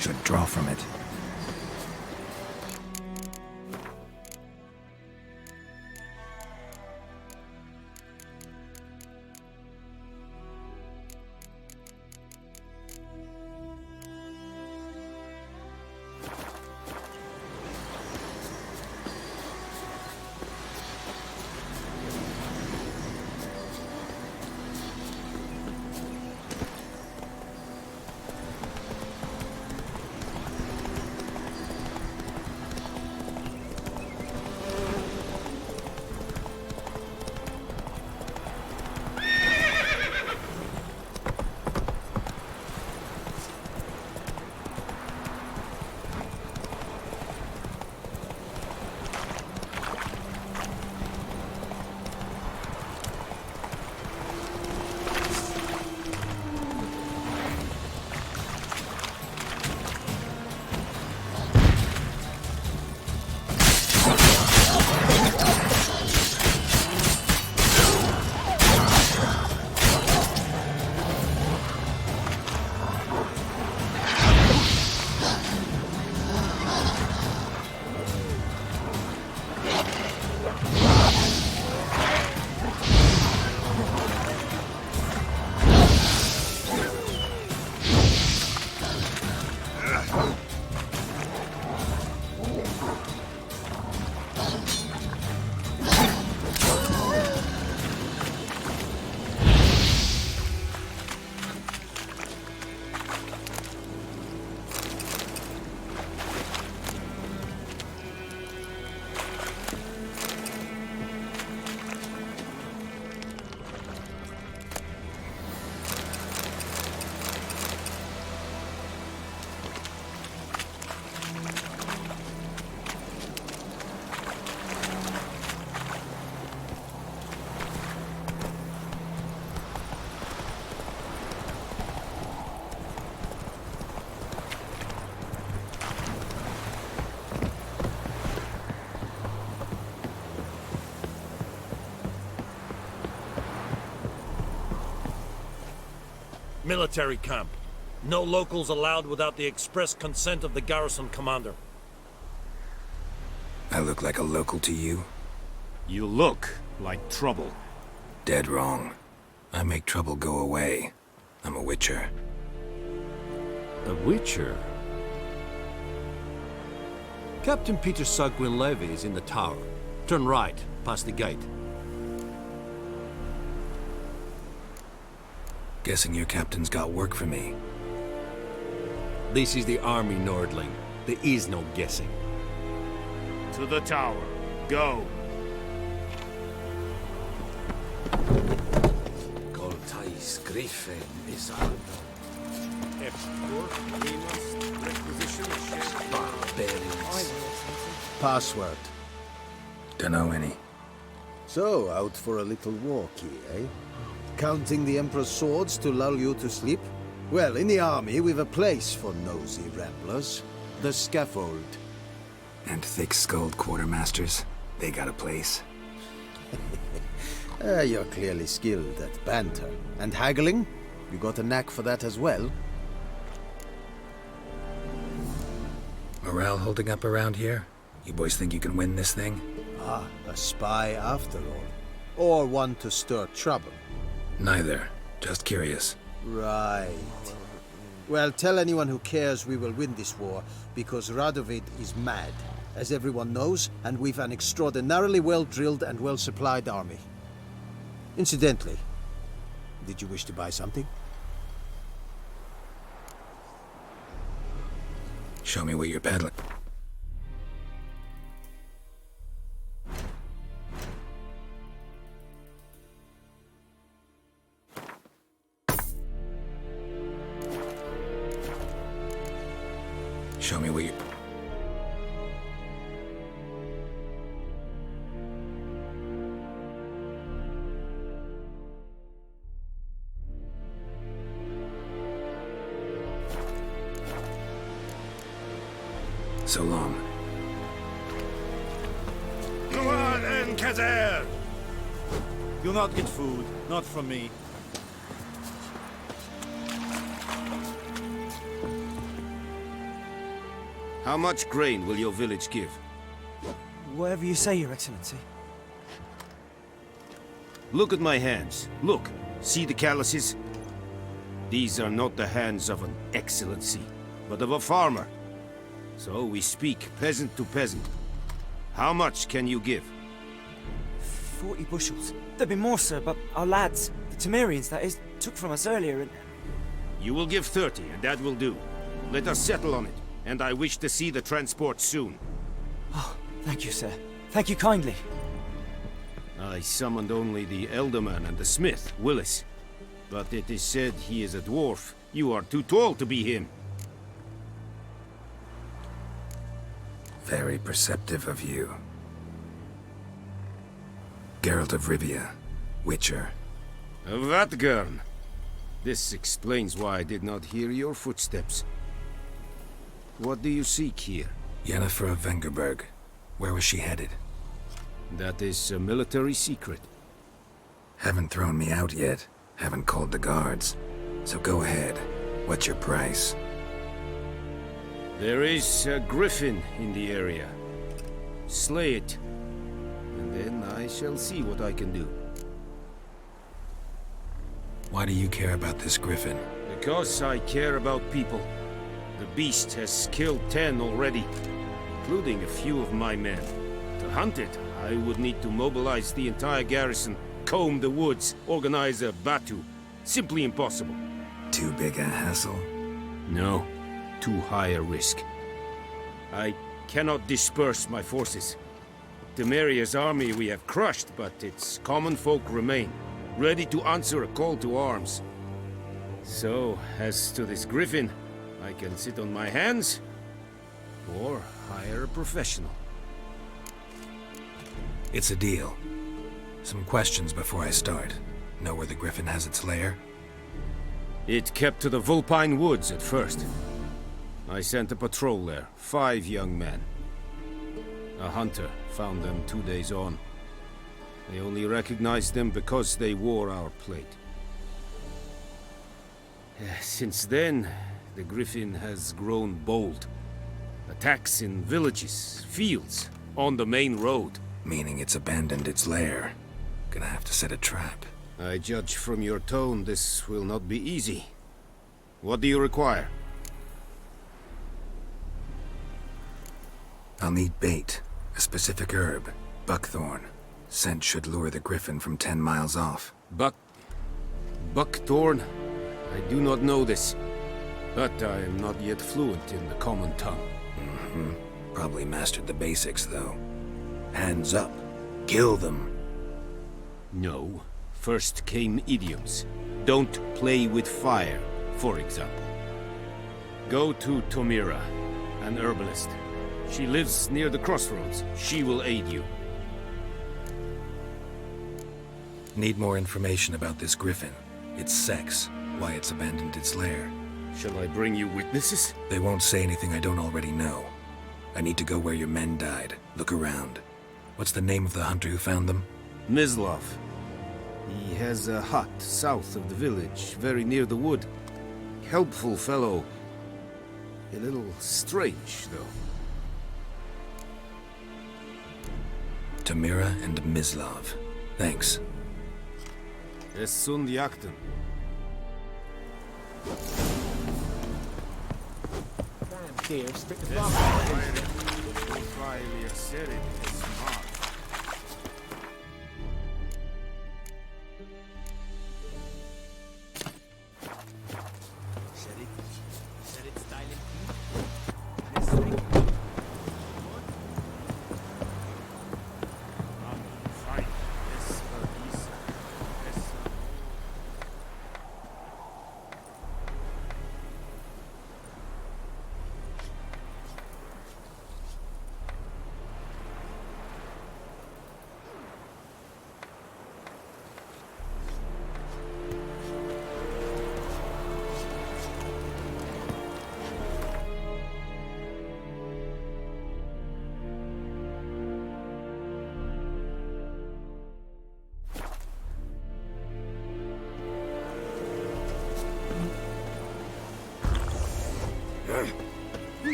should draw from it. Military camp. No locals allowed without the express consent of the garrison commander. I look like a local to you? You look like trouble. Dead wrong. I make trouble go away. I'm a witcher. A witcher? Captain Peter Sagwin-Levy is in the tower. Turn right, past the gate. Guessing your captain's got work for me. This is the army, Nordling. There is no guessing. To the tower. Go. Coltais Griffin is barbarians. Password. Dunno any. So, out for a little walkie, eh? Counting the Emperor's swords to lull you to sleep? Well, in the army, we've a place for nosy ramblers. The scaffold. And thick-skulled quartermasters? They got a place. You're clearly skilled at banter. And haggling? You got a knack for that as well? Morale holding up around here? You boys think you can win this thing? Ah, a spy after all. Or one to stir trouble. Neither. Just curious. Right. Well, tell anyone who cares we will win this war, because Radovid is mad, as everyone knows, and we've an extraordinarily well-drilled and well-supplied army. Incidentally, did you wish to buy something? Show me what you're peddling. Show me what you... So long. Go on, Enkazer! You'll not get food, not from me. How much grain will your village give? Whatever you say, Your Excellency. Look at my hands. Look. See the calluses? These are not the hands of an excellency, but of a farmer. So we speak peasant to peasant. How much can you give? 40 bushels. There'd be more, sir, but our lads, the Temerians, that is, took from us earlier and... You will give 30, and that will do. Let us settle on it, and I wish to see the transport soon. Oh, thank you, sir. Thank you kindly. I summoned only the Elderman and the smith, Willis. But it is said he is a dwarf. You are too tall to be him. Very perceptive of you. Geralt of Rivia, Witcher. Vatgern. This explains why I did not hear your footsteps. What do you seek here? Yennefer of Vengerberg. Where was she headed? That is a military secret. Haven't thrown me out yet. Haven't called the guards. So go ahead. What's your price? There is a griffin in the area. Slay it. And then I shall see what I can do. Why do you care about this griffin? Because I care about people. The beast has killed 10 already, including a few of my men. To hunt it, I would need to mobilize the entire garrison, comb the woods, organize a batu. Simply impossible. Too big a hassle? No, too high a risk. I cannot disperse my forces. Temeria's army we have crushed, but its common folk remain, ready to answer a call to arms. So, as to this griffin, I can sit on my hands, or hire a professional. It's a deal. Some questions before I start. Know where the griffin has its lair? It kept to the Vulpine Woods at first. I sent a patrol there, 5 young men. A hunter found them 2 days on. I only recognized them because they wore our plate. Since then, the griffin has grown bold. Attacks in villages, fields, on the main road. Meaning it's abandoned its lair. Gonna have to set a trap. I judge from your tone this will not be easy. What do you require? I'll need bait. A specific herb. Buckthorn. Scent should lure the griffin from 10 miles off. Buckthorn? I do not know this. But I am not yet fluent in the common tongue. Probably mastered the basics, though. Hands up. Kill them. No. First came idioms. Don't play with fire, for example. Go to Tomira, an herbalist. She lives near the crossroads. She will aid you. Need more information about this griffin. Its sex, why it's abandoned its lair. Shall I bring you witnesses? They won't say anything I don't already know. I need to go where your men died. Look around. What's the name of the hunter who found them? Mislov. He has a hut south of the village, very near the wood. Helpful fellow. A little strange, though. Tamira and Mislov. Thanks. Es sunt jakten. Damn dear, stick the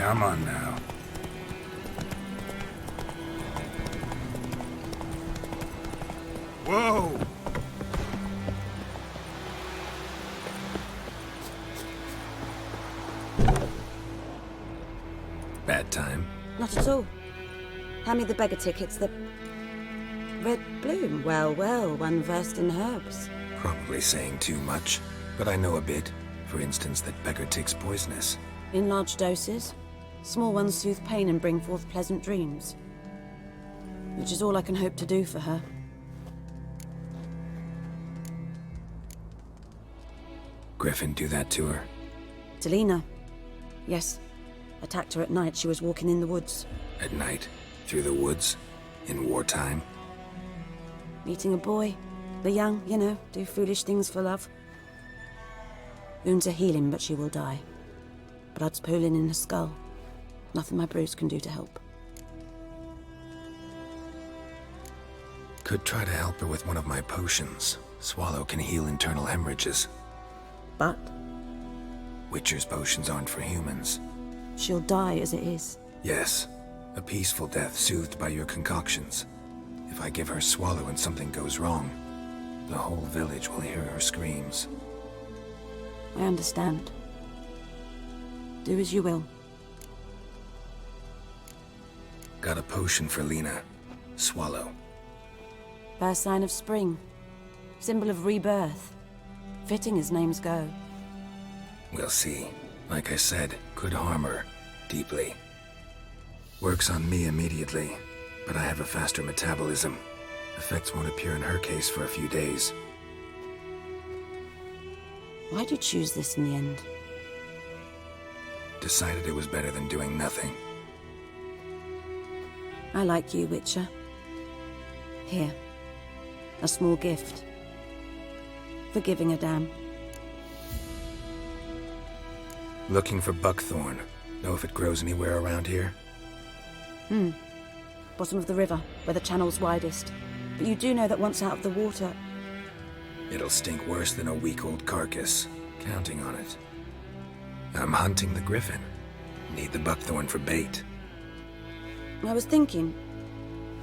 Come on now. Whoa! Bad time? Not at all. Hand me the beggar tickets, the... Red bloom. Well, well, one versed in herbs. Probably saying too much, but I know a bit. For instance, that beggar tick's poisonous. In large doses. Small ones soothe pain and bring forth pleasant dreams. Which is all I can hope to do for her. Griffin do that to her? To Lena. Yes. Attacked her at night. She was walking in the woods. At night? Through the woods? In wartime? Meeting a boy. The young, you know, do foolish things for love. Wounds are healing, but she will die. Blood's pooling in her skull. Nothing my bruise can do to help. Could try to help her with one of my potions. Swallow can heal internal hemorrhages. But? Witcher's potions aren't for humans. She'll die as it is. Yes. A peaceful death soothed by your concoctions. If I give her Swallow and something goes wrong, the whole village will hear her screams. I understand. Do as you will. Got a potion for Lena. Swallow. First sign of spring. Symbol of rebirth. Fitting as names go. We'll see. Like I said, could harm her. Deeply. Works on me immediately, but I have a faster metabolism. Effects won't appear in her case for a few days. Why'd you choose this in the end? Decided it was better than doing nothing. I like you, Witcher. Here. A small gift. For giving a damn. Looking for buckthorn. Know if it grows anywhere around here? Bottom of the river, where the channel's widest. But you do know that once out of the water... It'll stink worse than a week-old carcass. Counting on it. I'm hunting the griffin. Need the buckthorn for bait. I was thinking...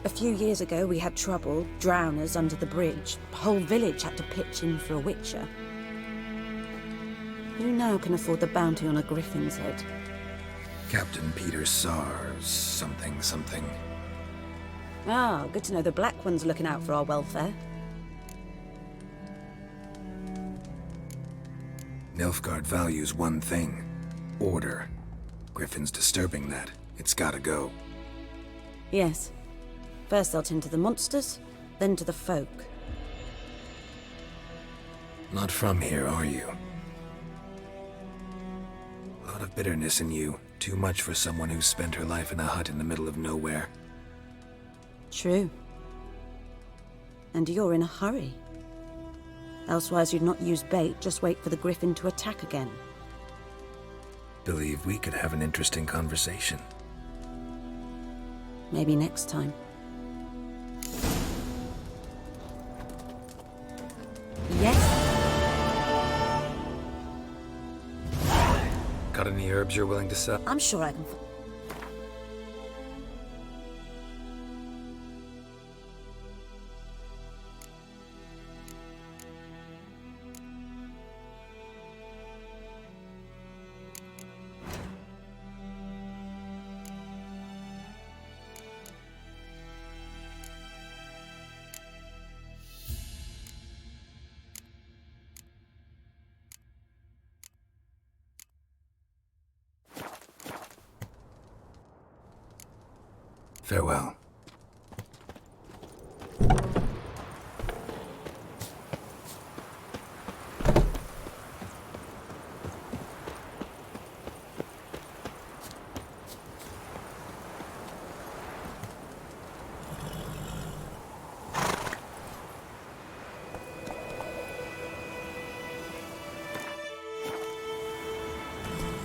A few years ago we had trouble, drowners under the bridge. The whole village had to pitch in for a witcher. Who now can afford the bounty on a griffin's head? Captain Peter Sars, something. Ah, good to know the Black One's looking out for our welfare. Nilfgaard values one thing. Order. Griffin's disturbing that. It's gotta go. Yes. First they'll tend to the monsters, then to the folk. Not from here, are you? A lot of bitterness in you. Too much for someone who's spent her life in a hut in the middle of nowhere. True. And you're in a hurry. Elsewise you'd not use bait, just wait for the griffin to attack again. Believe we could have an interesting conversation. Maybe next time. Yes? Got any herbs you're willing to sell? I'm sure I can... Farewell.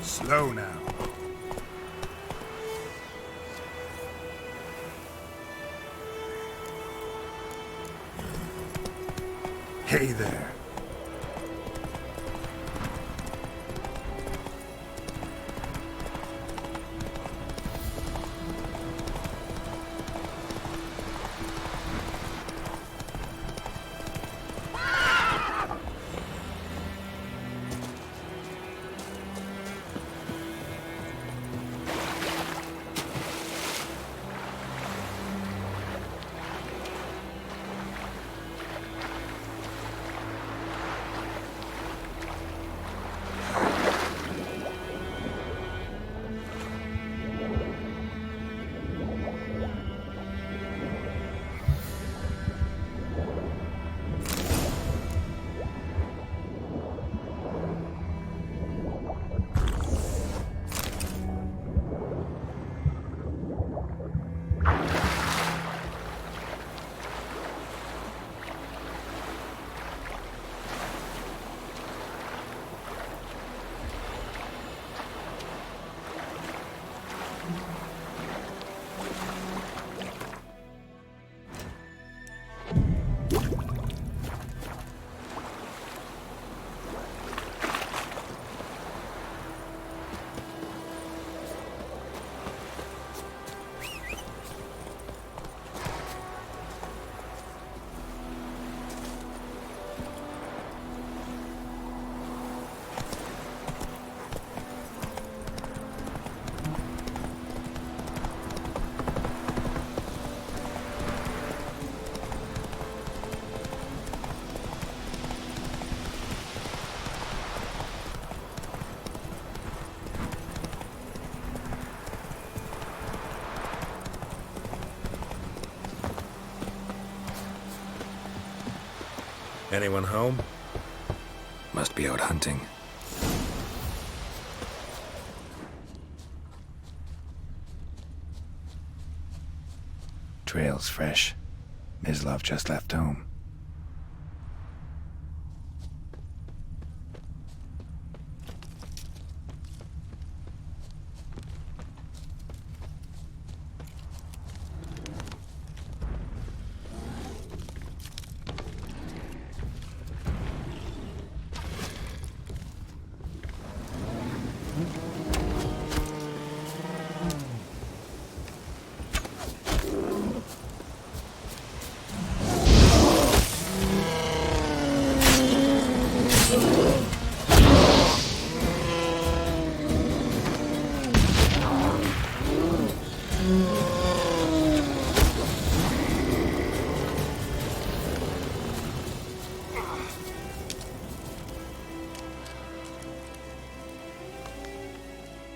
Slow now. Hey there. Anyone home? Must be out hunting. Trail's fresh. Mislav just left home.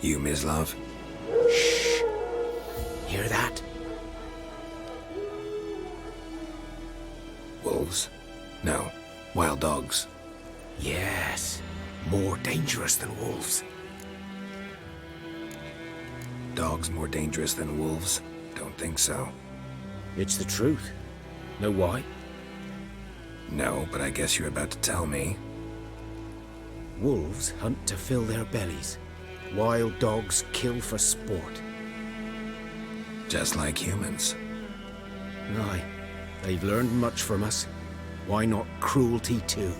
You, Mislav? Shh. Hear that? Wolves? No. Wild dogs. Yes. More dangerous than wolves. Dogs more dangerous than wolves? Don't think so. It's the truth. Know why? No, but I guess you're about to tell me. Wolves hunt to fill their bellies. Wild dogs kill for sport. Just like humans. Aye. They've learned much from us. Why not cruelty too?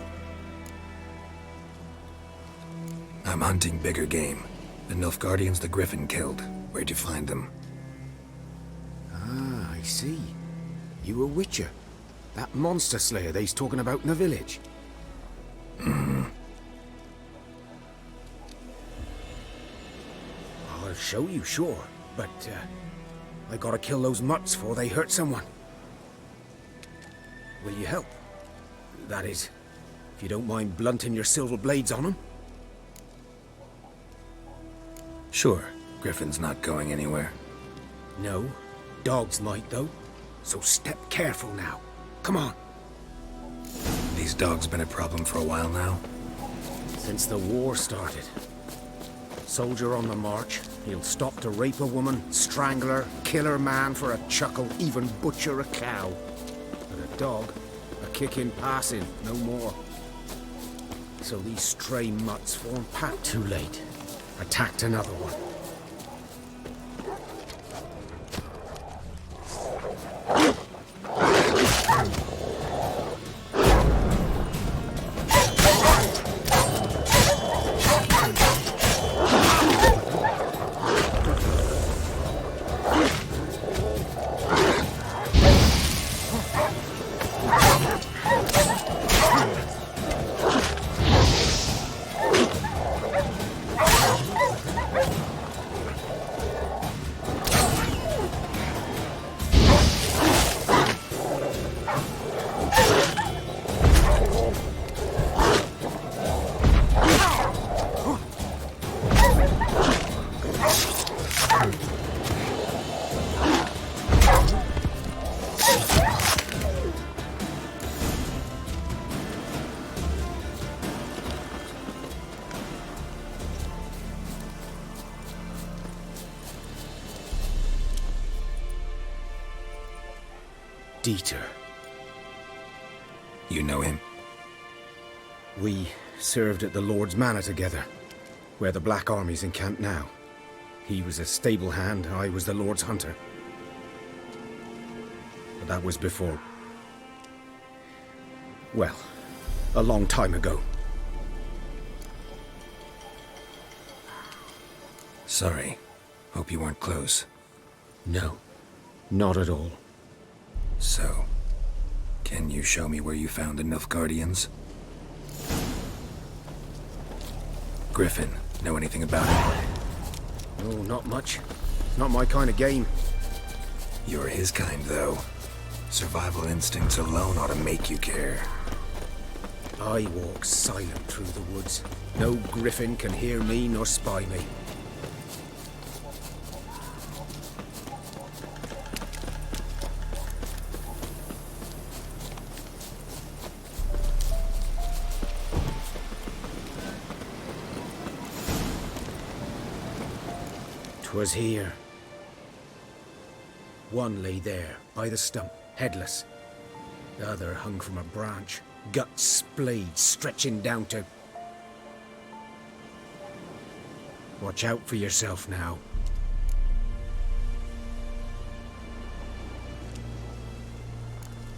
I'm hunting bigger game. The Nilfgaardians the Griffin killed. Where'd you find them? Ah, I see. You a witcher. That monster slayer they's talking about in the village. Mm-hmm. I'll show you, sure. But, I gotta kill those mutts before they hurt someone. Will you help? That is, if you don't mind blunting your silver blades on them. Sure. Griffin's not going anywhere. No. Dogs might, though. So step careful now. Come on. These dogs been a problem for a while now? Since the war started. Soldier on the march, he'll stop to rape a woman, strangle her, kill her man for a chuckle, even butcher a cow. But a dog, a kick in passing, no more. So these stray mutts form pack too late. Attacked another one. Dieter. You know him? We served at the Lord's Manor together, where the Black Army's encamped now. He was a stable hand, I was the Lord's hunter. But that was before... well, a long time ago. Sorry. Hope you weren't close. No, not at all. So, can you show me where you found the Nilfgaardians? Griffin, know anything about it? No, not much. Not my kind of game. You're his kind, though. Survival instincts alone ought to make you care. I walk silent through the woods. No griffin can hear me nor spy me. 'Twas here. One lay there, by the stump, headless. The other hung from a branch, guts splayed, stretching down to... Watch out for yourself now.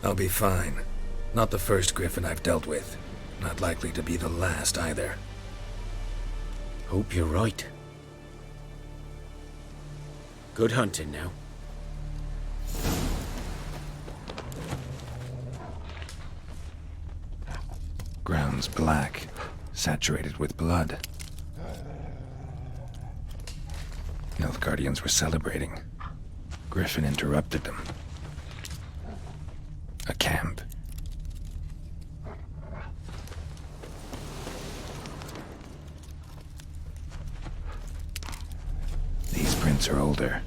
I'll be fine. Not the first griffin I've dealt with. Not likely to be the last either. Hope you're right. Good hunting now. Ground's black, saturated with blood. Nilfgaardians were celebrating. Griffin interrupted them. A camp. These prints are older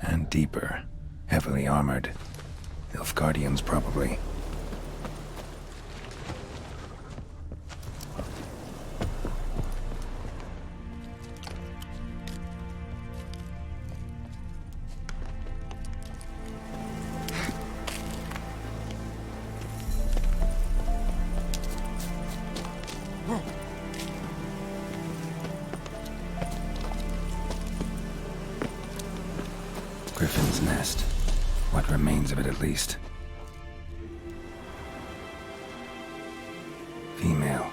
and deeper, heavily armored. Nilfgaardians, probably. Griffin's nest. What remains of it, at least. Female.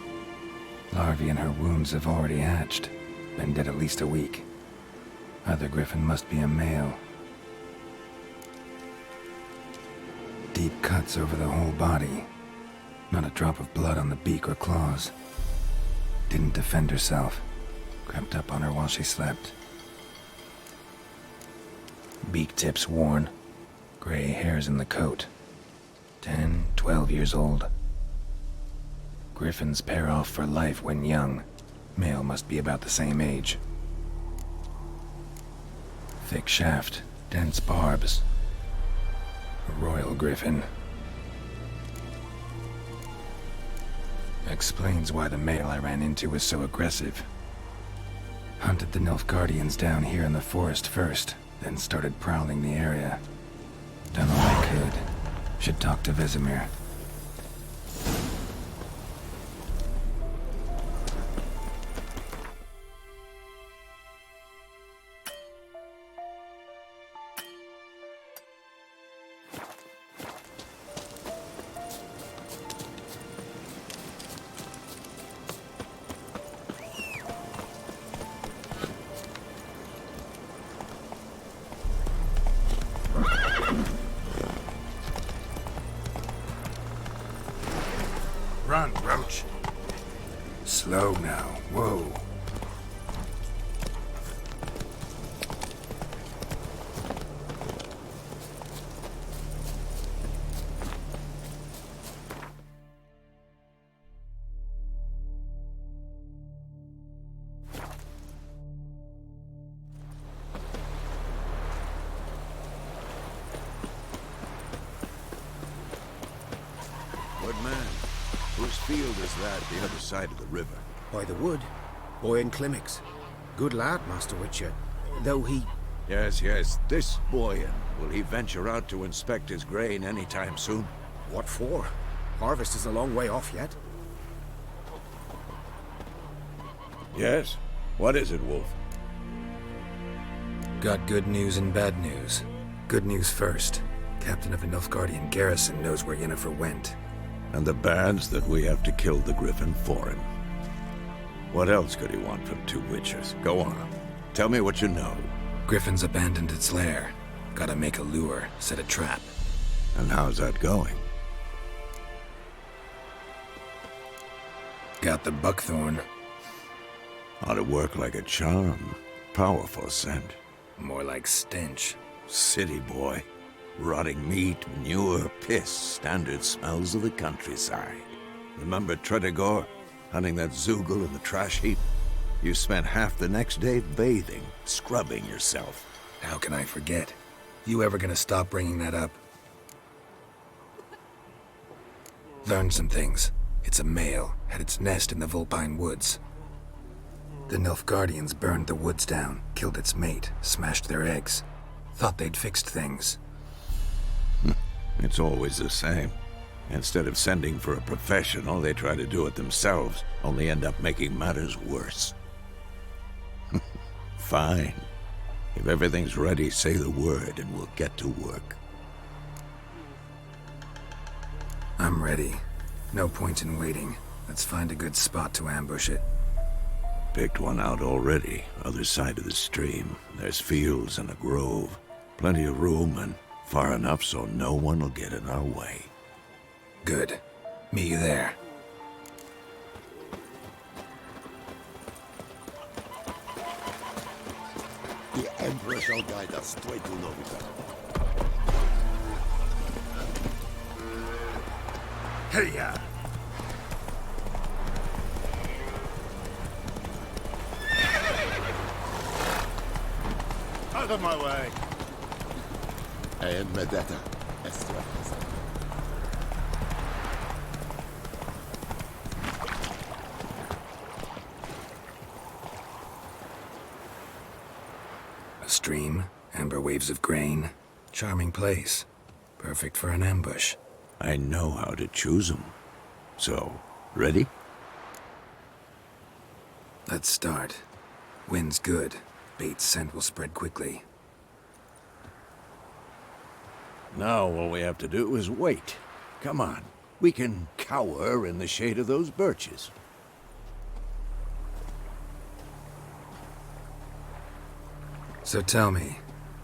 Larvae in her wombs have already hatched. Been dead at least a week. Other griffin must be a male. Deep cuts over the whole body. Not a drop of blood on the beak or claws. Didn't defend herself. Crept up on her while she slept. Beak tips worn. Gray hairs in the coat. 10, 12 years old. Griffins pair off for life when young. Male must be about the same age. Thick shaft, dense barbs. A royal griffin. Explains why the male I ran into was so aggressive. Hunted the Nilfgaardians down here in the forest first, then started prowling the area. Done all I could. Should talk to Vesemir. Run, Roach. Slow now. Whoa. Good man. Whose field is that, the other side of the river? By the wood. Boyan Klimmix. Good lad, Master Witcher. Though he... Yes, yes, this Boyan. Will he venture out to inspect his grain anytime soon? What for? Harvest is a long way off yet. Yes? What is it, Wolf? Got good news and bad news. Good news first. Captain of a Nilfgaardian garrison knows where Yennefer went. And the bad's that we have to kill the Griffin for him. What else could he want from two witchers? Go on. Tell me what you know. Griffin's abandoned its lair. Gotta make a lure, set a trap. And how's that going? Got the buckthorn. Ought to work like a charm. Powerful scent. More like stench. City boy. Rotting meat, manure, piss, standard smells of the countryside. Remember Tredegor? Hunting that Zoogle in the trash heap? You spent half the next day bathing, scrubbing yourself. How can I forget? You ever gonna stop bringing that up? Learned some things. It's a male, had its nest in the Vulpine Woods. The Nilfgaardians burned the woods down, killed its mate, smashed their eggs. Thought they'd fixed things. It's always the same. Instead of sending for a professional, they try to do it themselves, only end up making matters worse. Fine. If everything's ready, say the word and we'll get to work. I'm ready. No point in waiting. Let's find a good spot to ambush it. Picked one out already, other side of the stream. There's fields and a grove. Plenty of room and far enough so no one will get in our way. Good. Meet you there. The Emperor shall guide us straight to Novigrad. Hey-ya! Out of my way! And Medetta, Estra. A stream, amber waves of grain. Charming place. Perfect for an ambush. I know how to choose them. So, ready? Let's start. Wind's good. Bait's scent will spread quickly. Now all we have to do is wait. Come on. We can cower in the shade of those birches. So tell me,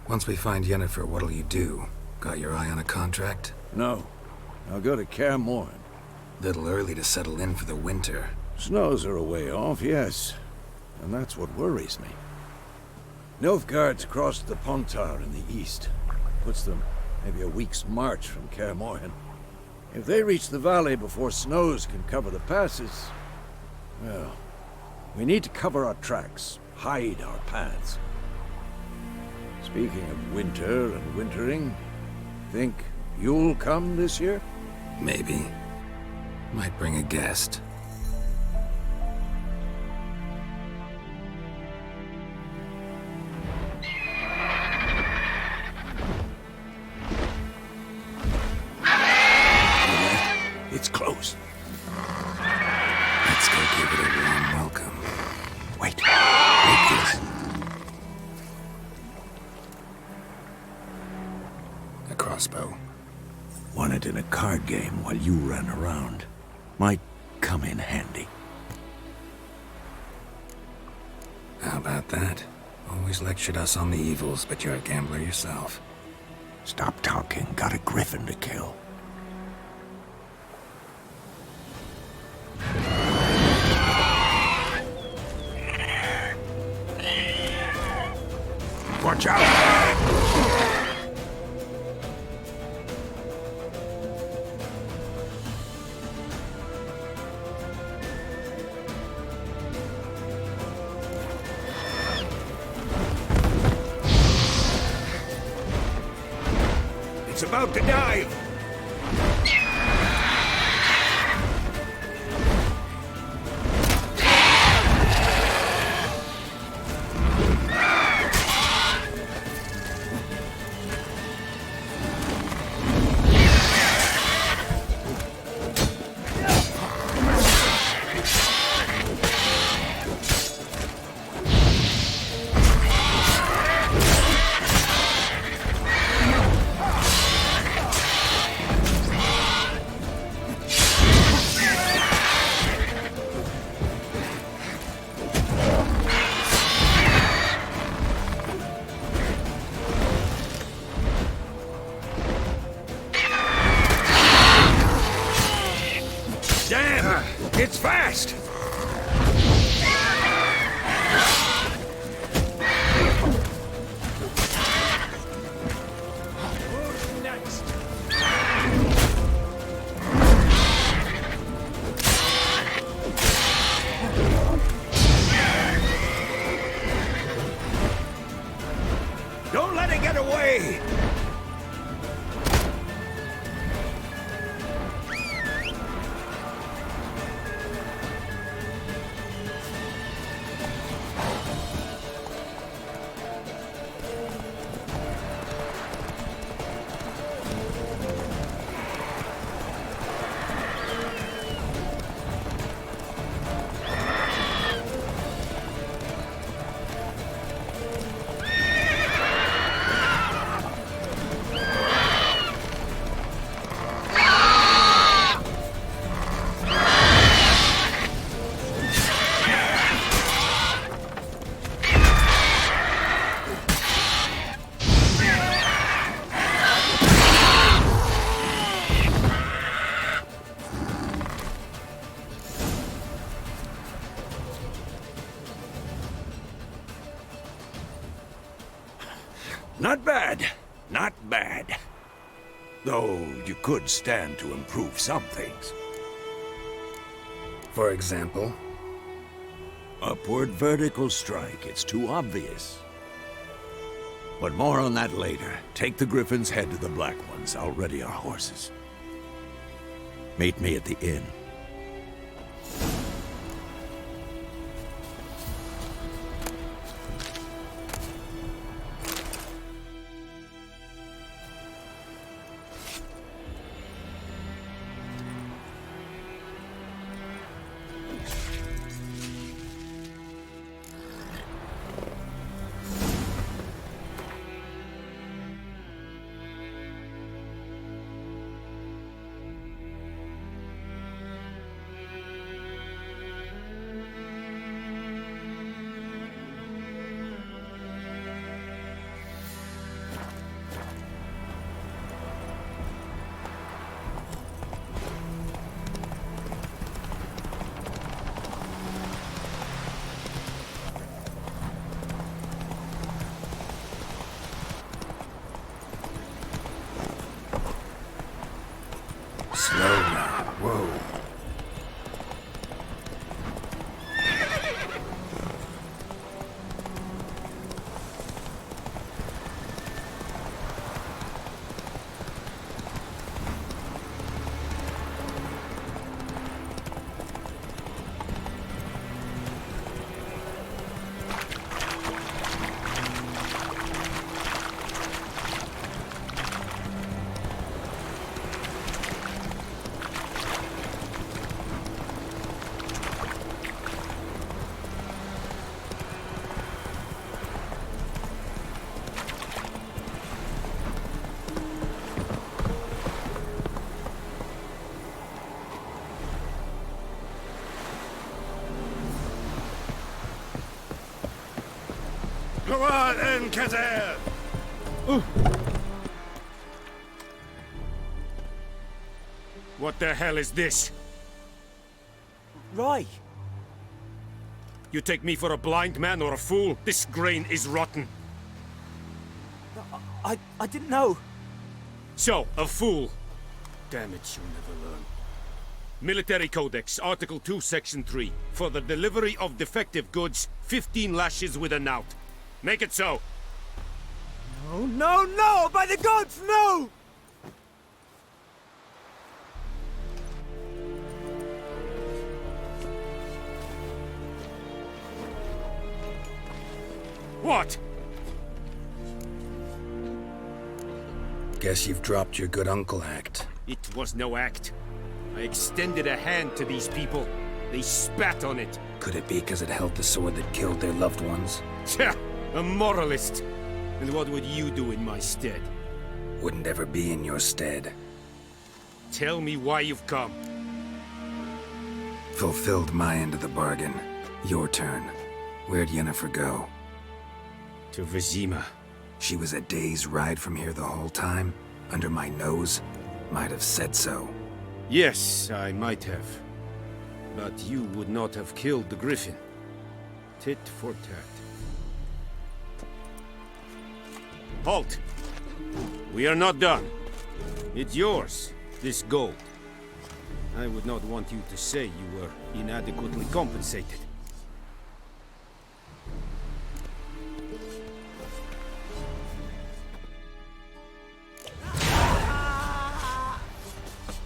once we find Yennefer, what'll you do? Got your eye on a contract? No. I'll go to Kaer Morhen. Little early to settle in for the winter. Snows are a way off, yes. And that's what worries me. Nilfgaard's crossed the Pontar in the east. Puts them maybe a week's march from Kaer Morhen. If they reach the valley before snows can cover the passes, well, we need to cover our tracks, hide our paths. Speaking of winter and wintering, think you'll come this year? Maybe. Might bring a guest. It's close. Let's go give it a warm welcome. Wait. This. A crossbow. Won it in a card game while you ran around. Might come in handy. How about that? Always lectured us on the evils, but you're a gambler yourself. Stop talking. Got a griffin to kill. Watch out! It's about to dive! Damn! It's fast! Don't let it get away! Not bad. Not bad. Though you could stand to improve some things. For example? Upward vertical strike. It's too obvious. But more on that later. Take the Griffin's head to the Black Ones. I'll ready our horses. Meet me at the inn. Slow now. Whoa. Go on, Encater! What the hell is this? Rye! You take me for a blind man or a fool? This grain is rotten. I didn't know. So, a fool. Damn it, you'll never learn. Military Codex, Article 2, Section 3. For the delivery of defective goods, 15 lashes with a knout. Make it so. No, no, no! By the gods, no! What? Guess you've dropped your good uncle act. It was no act. I extended a hand to these people. They spat on it. Could it be because it held the sword that killed their loved ones? Tja, a moralist. And what would you do in my stead? Wouldn't ever be in your stead. Tell me why you've come. Fulfilled my end of the bargain. Your turn. Where'd Yennefer go? To Vizima. She was a day's ride from here the whole time? Under my nose? Might have said so. Yes, I might have. But you would not have killed the Griffin. Tit for tat. Halt! We are not done. It's yours, this gold. I would not want you to say you were inadequately compensated.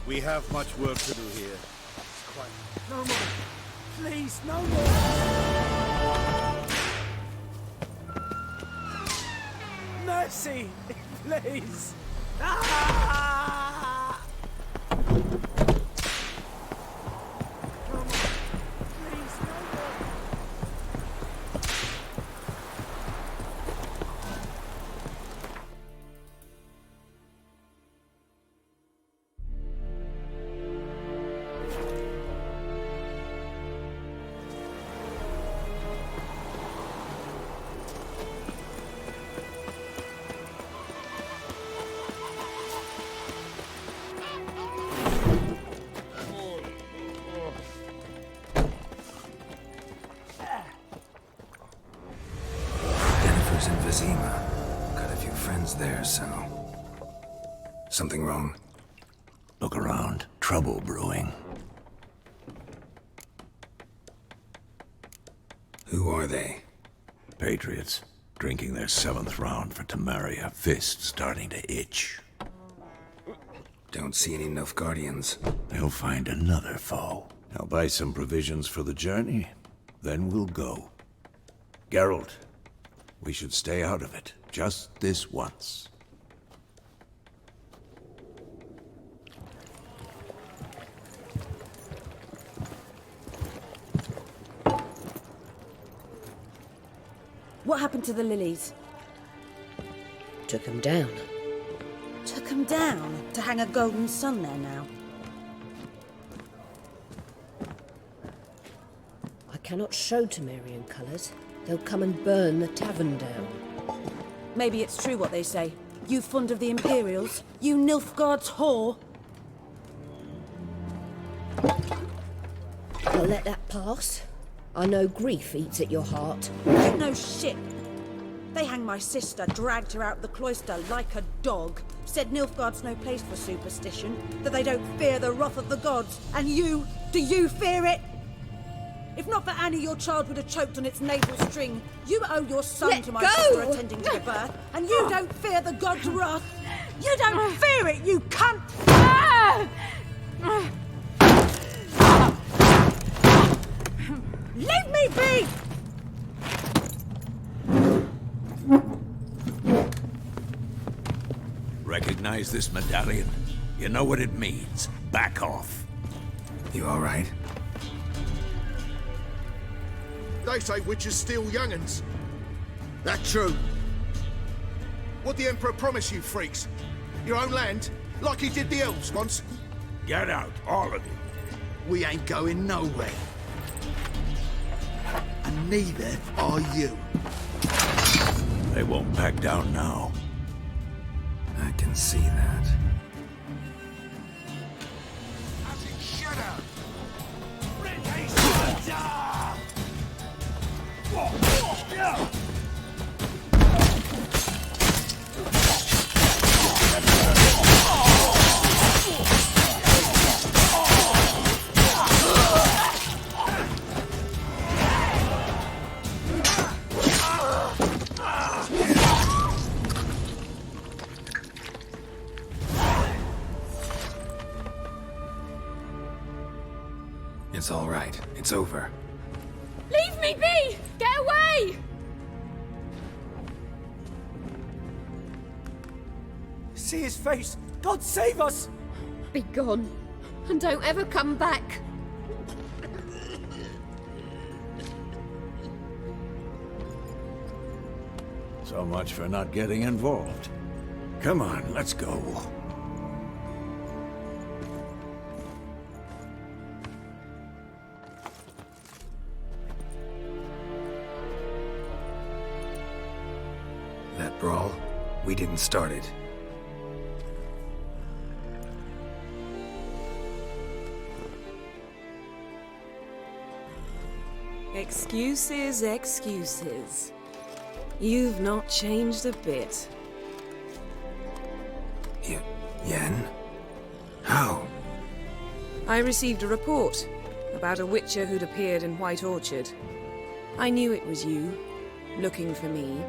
We have much work to do here. No more! Please, no more! Mercy! Please! Ah! No more! Please, no more! Something wrong? Look around. Trouble brewing. Who are they? Patriots. Drinking their 7th round for Tamaria. Fists starting to itch. Don't see any Nilfgaardians. They'll find another foe. I'll buy some provisions for the journey. Then we'll go. Geralt, we should stay out of it. Just this once. What happened to the lilies? Took them down. Took them down to hang a golden sun there now. I cannot show Temerian colours. They'll come and burn the tavern down. Maybe it's true what they say. You fond of the Imperials? You Nilfgaard's whore? I'll let that pass. I know grief eats at your heart. You know shit. They hanged my sister, dragged her out the cloister like a dog. Said Nilfgaard's no place for superstition, that they don't fear the wrath of the gods. And you, do you fear it? If not for Annie, your child would have choked on its navel string. You owe your son to my sister attending to the birth, and you don't fear the gods' wrath. You don't fear it, you cunt! Leave me be! Recognize this medallion? You know what it means. Back off. You all right? They say witches steal young'uns. That true? What'd the Emperor promise you, freaks? Your own land? Like he did the elves once? Get out, all of you. We ain't going nowhere. And neither are you. They won't back down now. I can see that. Shut up! It's all right. It's over. Leave me be! Get away! See his face! God save us! Be gone, and don't ever come back. So much for not getting involved. Come on, let's go. That brawl, we didn't start it. Excuses, excuses. You've not changed a bit. Yen? How? I received a report about a witcher who'd appeared in White Orchard. I knew it was you, looking for me.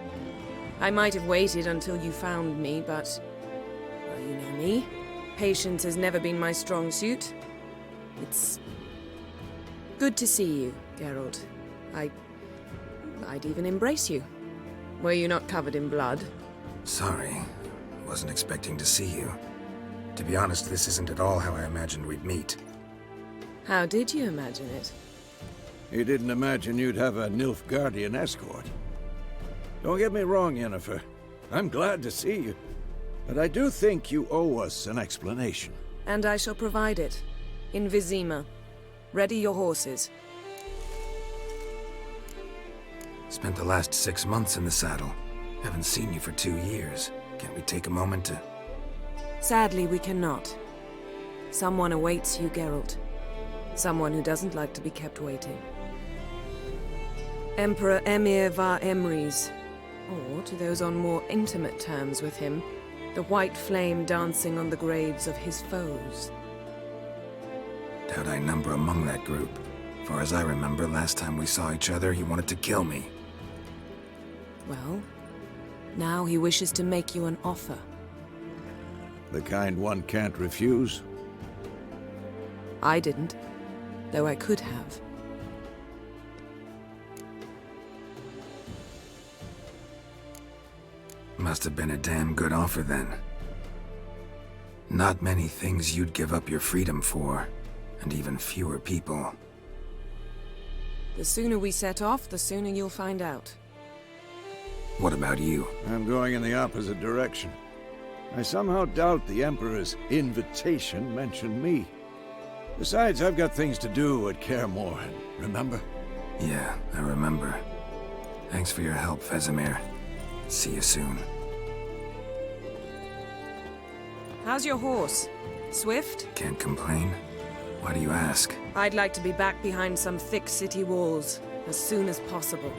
I might have waited until you found me, but... well, you know me. Patience has never been my strong suit. It's... good to see you, Geralt. I'd even embrace you. Were you not covered in blood? Sorry. Wasn't expecting to see you. To be honest, this isn't at all how I imagined we'd meet. How did you imagine it? You didn't imagine you'd have a Nilfgaardian escort. Don't get me wrong, Yennefer. I'm glad to see you. But I do think you owe us an explanation. And I shall provide it. In Vizima. Ready your horses. Spent the last 6 months in the saddle. Haven't seen you for 2 years. Can't we take a moment to... Sadly, we cannot. Someone awaits you, Geralt. Someone who doesn't like to be kept waiting. Emperor Emir var Emrys. Or, to those on more intimate terms with him, The white flame dancing on the graves of his foes. Doubt I number among that group. Far as I remember, last time we saw each other, he wanted to kill me. Well, now he wishes to make you an offer. The kind one can't refuse? I didn't, though I could have. Must have been a damn good offer then. Not many things you'd give up your freedom for, and even fewer people. The sooner we set off, the sooner you'll find out. What about you? I'm going in the opposite direction. I somehow doubt the Emperor's invitation mentioned me. Besides, I've got things to do at Kaer Morhen, remember? Yeah, I remember. Thanks for your help, Vesemir. See you soon. How's your horse? Swift? Can't complain. Why do you ask? I'd like to be back behind some thick city walls as soon as possible.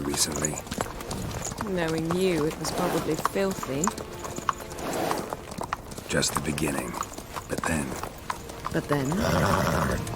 Recently. Knowing you, it was probably filthy. Just the beginning. But then... But then?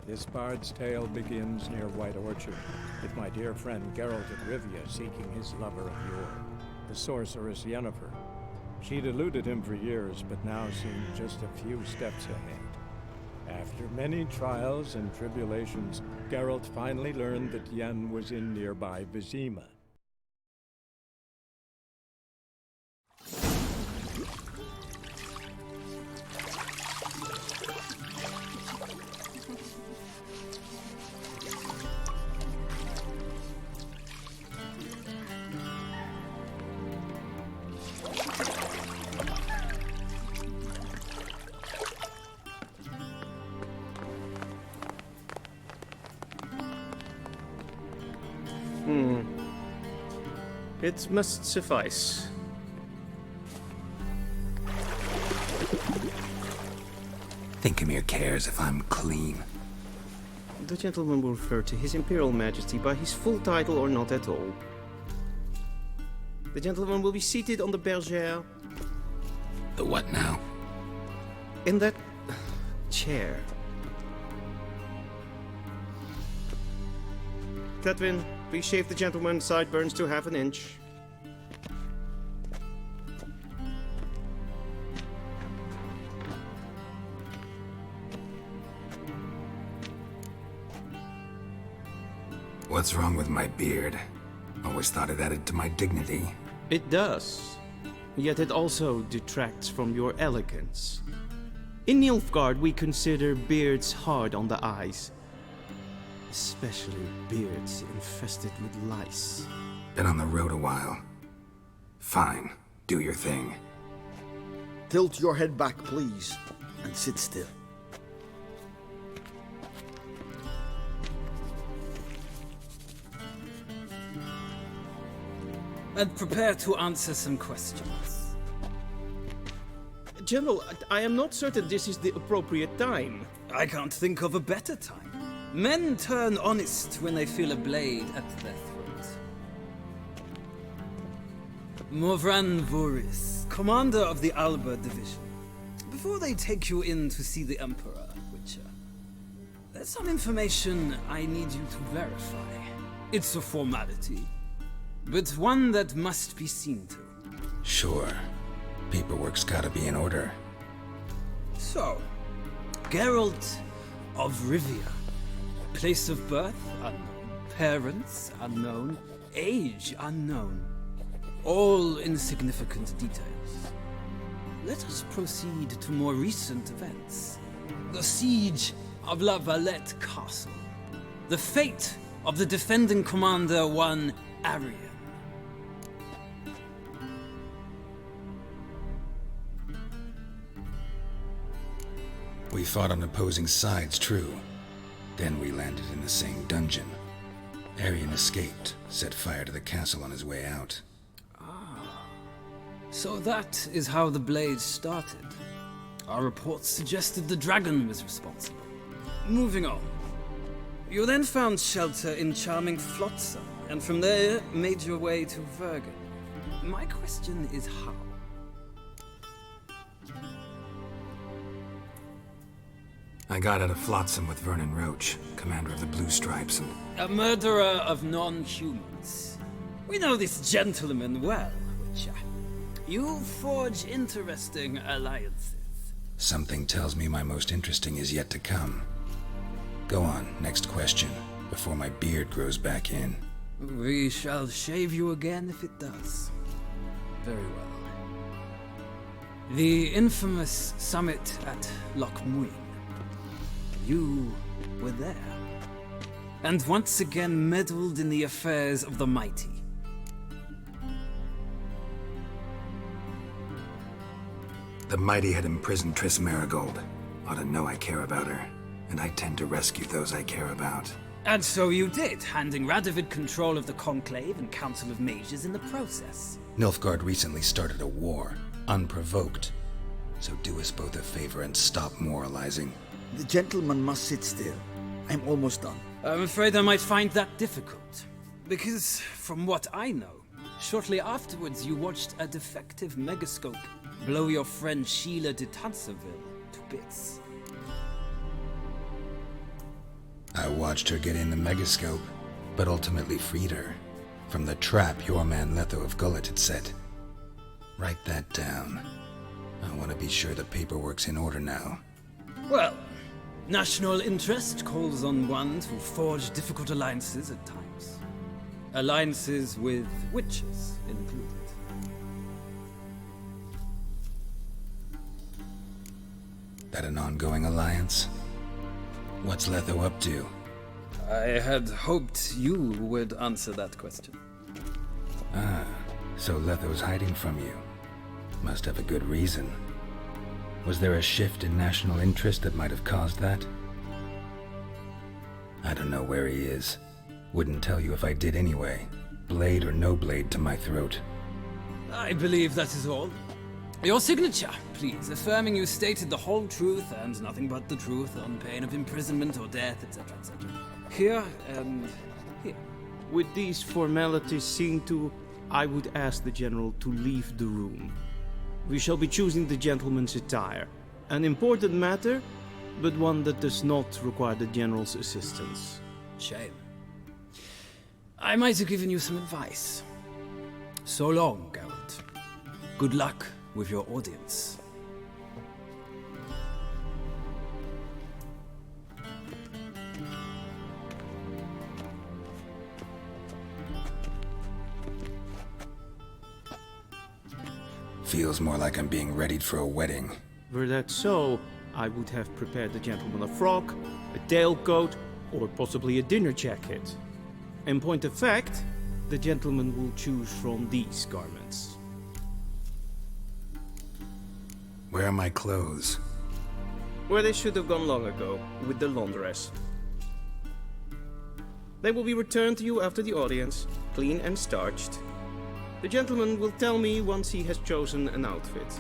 This bard's tale begins near White Orchard, with my dear friend Geralt of Rivia seeking his lover of yore, the sorceress Yennefer. She'd eluded him for years, but now seemed just a few steps ahead. After many trials and tribulations, Geralt finally learned that Yen was in nearby Vizima. It must suffice. Thinkamere cares if I'm clean. The gentleman will refer to His Imperial Majesty by his full title or not at all. The gentleman will be seated on the bergère. The what now? In that chair. Cletwin, please shave the gentleman's sideburns to half an inch. What's wrong with my beard? Always thought it added to my dignity. It does. Yet it also detracts from your elegance. In Nilfgaard, we consider beards hard on the eyes. Especially beards infested with lice. Been on the road a while. Fine, do your thing. Tilt your head back, please, and sit still. And prepare to answer some questions. General, I am not certain this is the appropriate time. I can't think of a better time. Men turn honest when they feel a blade at their throat. Morvran Voris, commander of the Alba Division. Before they take you in to see the Emperor, Witcher, there's some information I need you to verify. It's a formality, but one that must be seen to. Sure. Paperwork's gotta be in order. So, Geralt of Rivia. Place of birth unknown. Parents unknown. Age unknown. All insignificant details. Let us proceed to more recent events. The siege of La Valette Castle. The fate of the defending commander, one Arian. We fought on opposing sides, true. Then we landed in the same dungeon. Arian escaped, set fire to the castle on his way out. So that is how the blade started. Our reports suggested the dragon was responsible. Moving on. You then found shelter in charming Flotsam, and from there made your way to Vergen. My question is how? I got out of Flotsam with Vernon Roach, commander of the Blue Stripes, and... A murderer of non-humans. We know this gentleman well, Witcher. You forge interesting alliances. Something tells me my most interesting is yet to come. Go on, next question, before my beard grows back in. We shall shave you again if it does. Very well. The infamous summit at Loch Muin. You were there. And once again meddled in the affairs of the mighty. The mighty had imprisoned Triss Marigold. Ought to know I care about her, and I tend to rescue those I care about. And so you did, handing Radovid control of the Conclave and Council of Mages in the process. Nilfgaard recently started a war, unprovoked. So do us both a favor and stop moralizing. The gentleman must sit still. I'm almost done. I'm afraid I might find that difficult. Because, from what I know, shortly afterwards you watched a defective megascope blow your friend Sheila de Tanserville to bits. I watched her get in the megascope, but ultimately freed her from the trap your man Letho of Gullet had set. Write that down. I want to be sure the paperwork's in order now. Well, national interest calls on one to forge difficult alliances at times. Alliances with witches included. That an ongoing alliance? What's Letho up to? I had hoped you would answer that question. Ah, so Letho's hiding from you. Must have a good reason. Was there a shift in national interest that might have caused that? I don't know where he is. Wouldn't tell you if I did anyway. Blade or no blade to my throat. I believe that is all. Your signature, please, affirming you stated the whole truth and nothing but the truth on pain of imprisonment or death, etc., etc. Here and here. With these formalities seen to, I would ask the General to leave the room. We shall be choosing the gentleman's attire. An important matter, but one that does not require the General's assistance. Shame. I might have given you some advice. So long, Geralt. Good luck with your audience. Feels more like I'm being readied for a wedding. Were that so, I would have prepared the gentleman a frock, a tailcoat, or possibly a dinner jacket. In point of fact, the gentleman will choose from these garments. Where are my clothes? Where they should have gone long ago, with the laundress. They will be returned to you after the audience, clean and starched. The gentleman will tell me once he has chosen an outfit.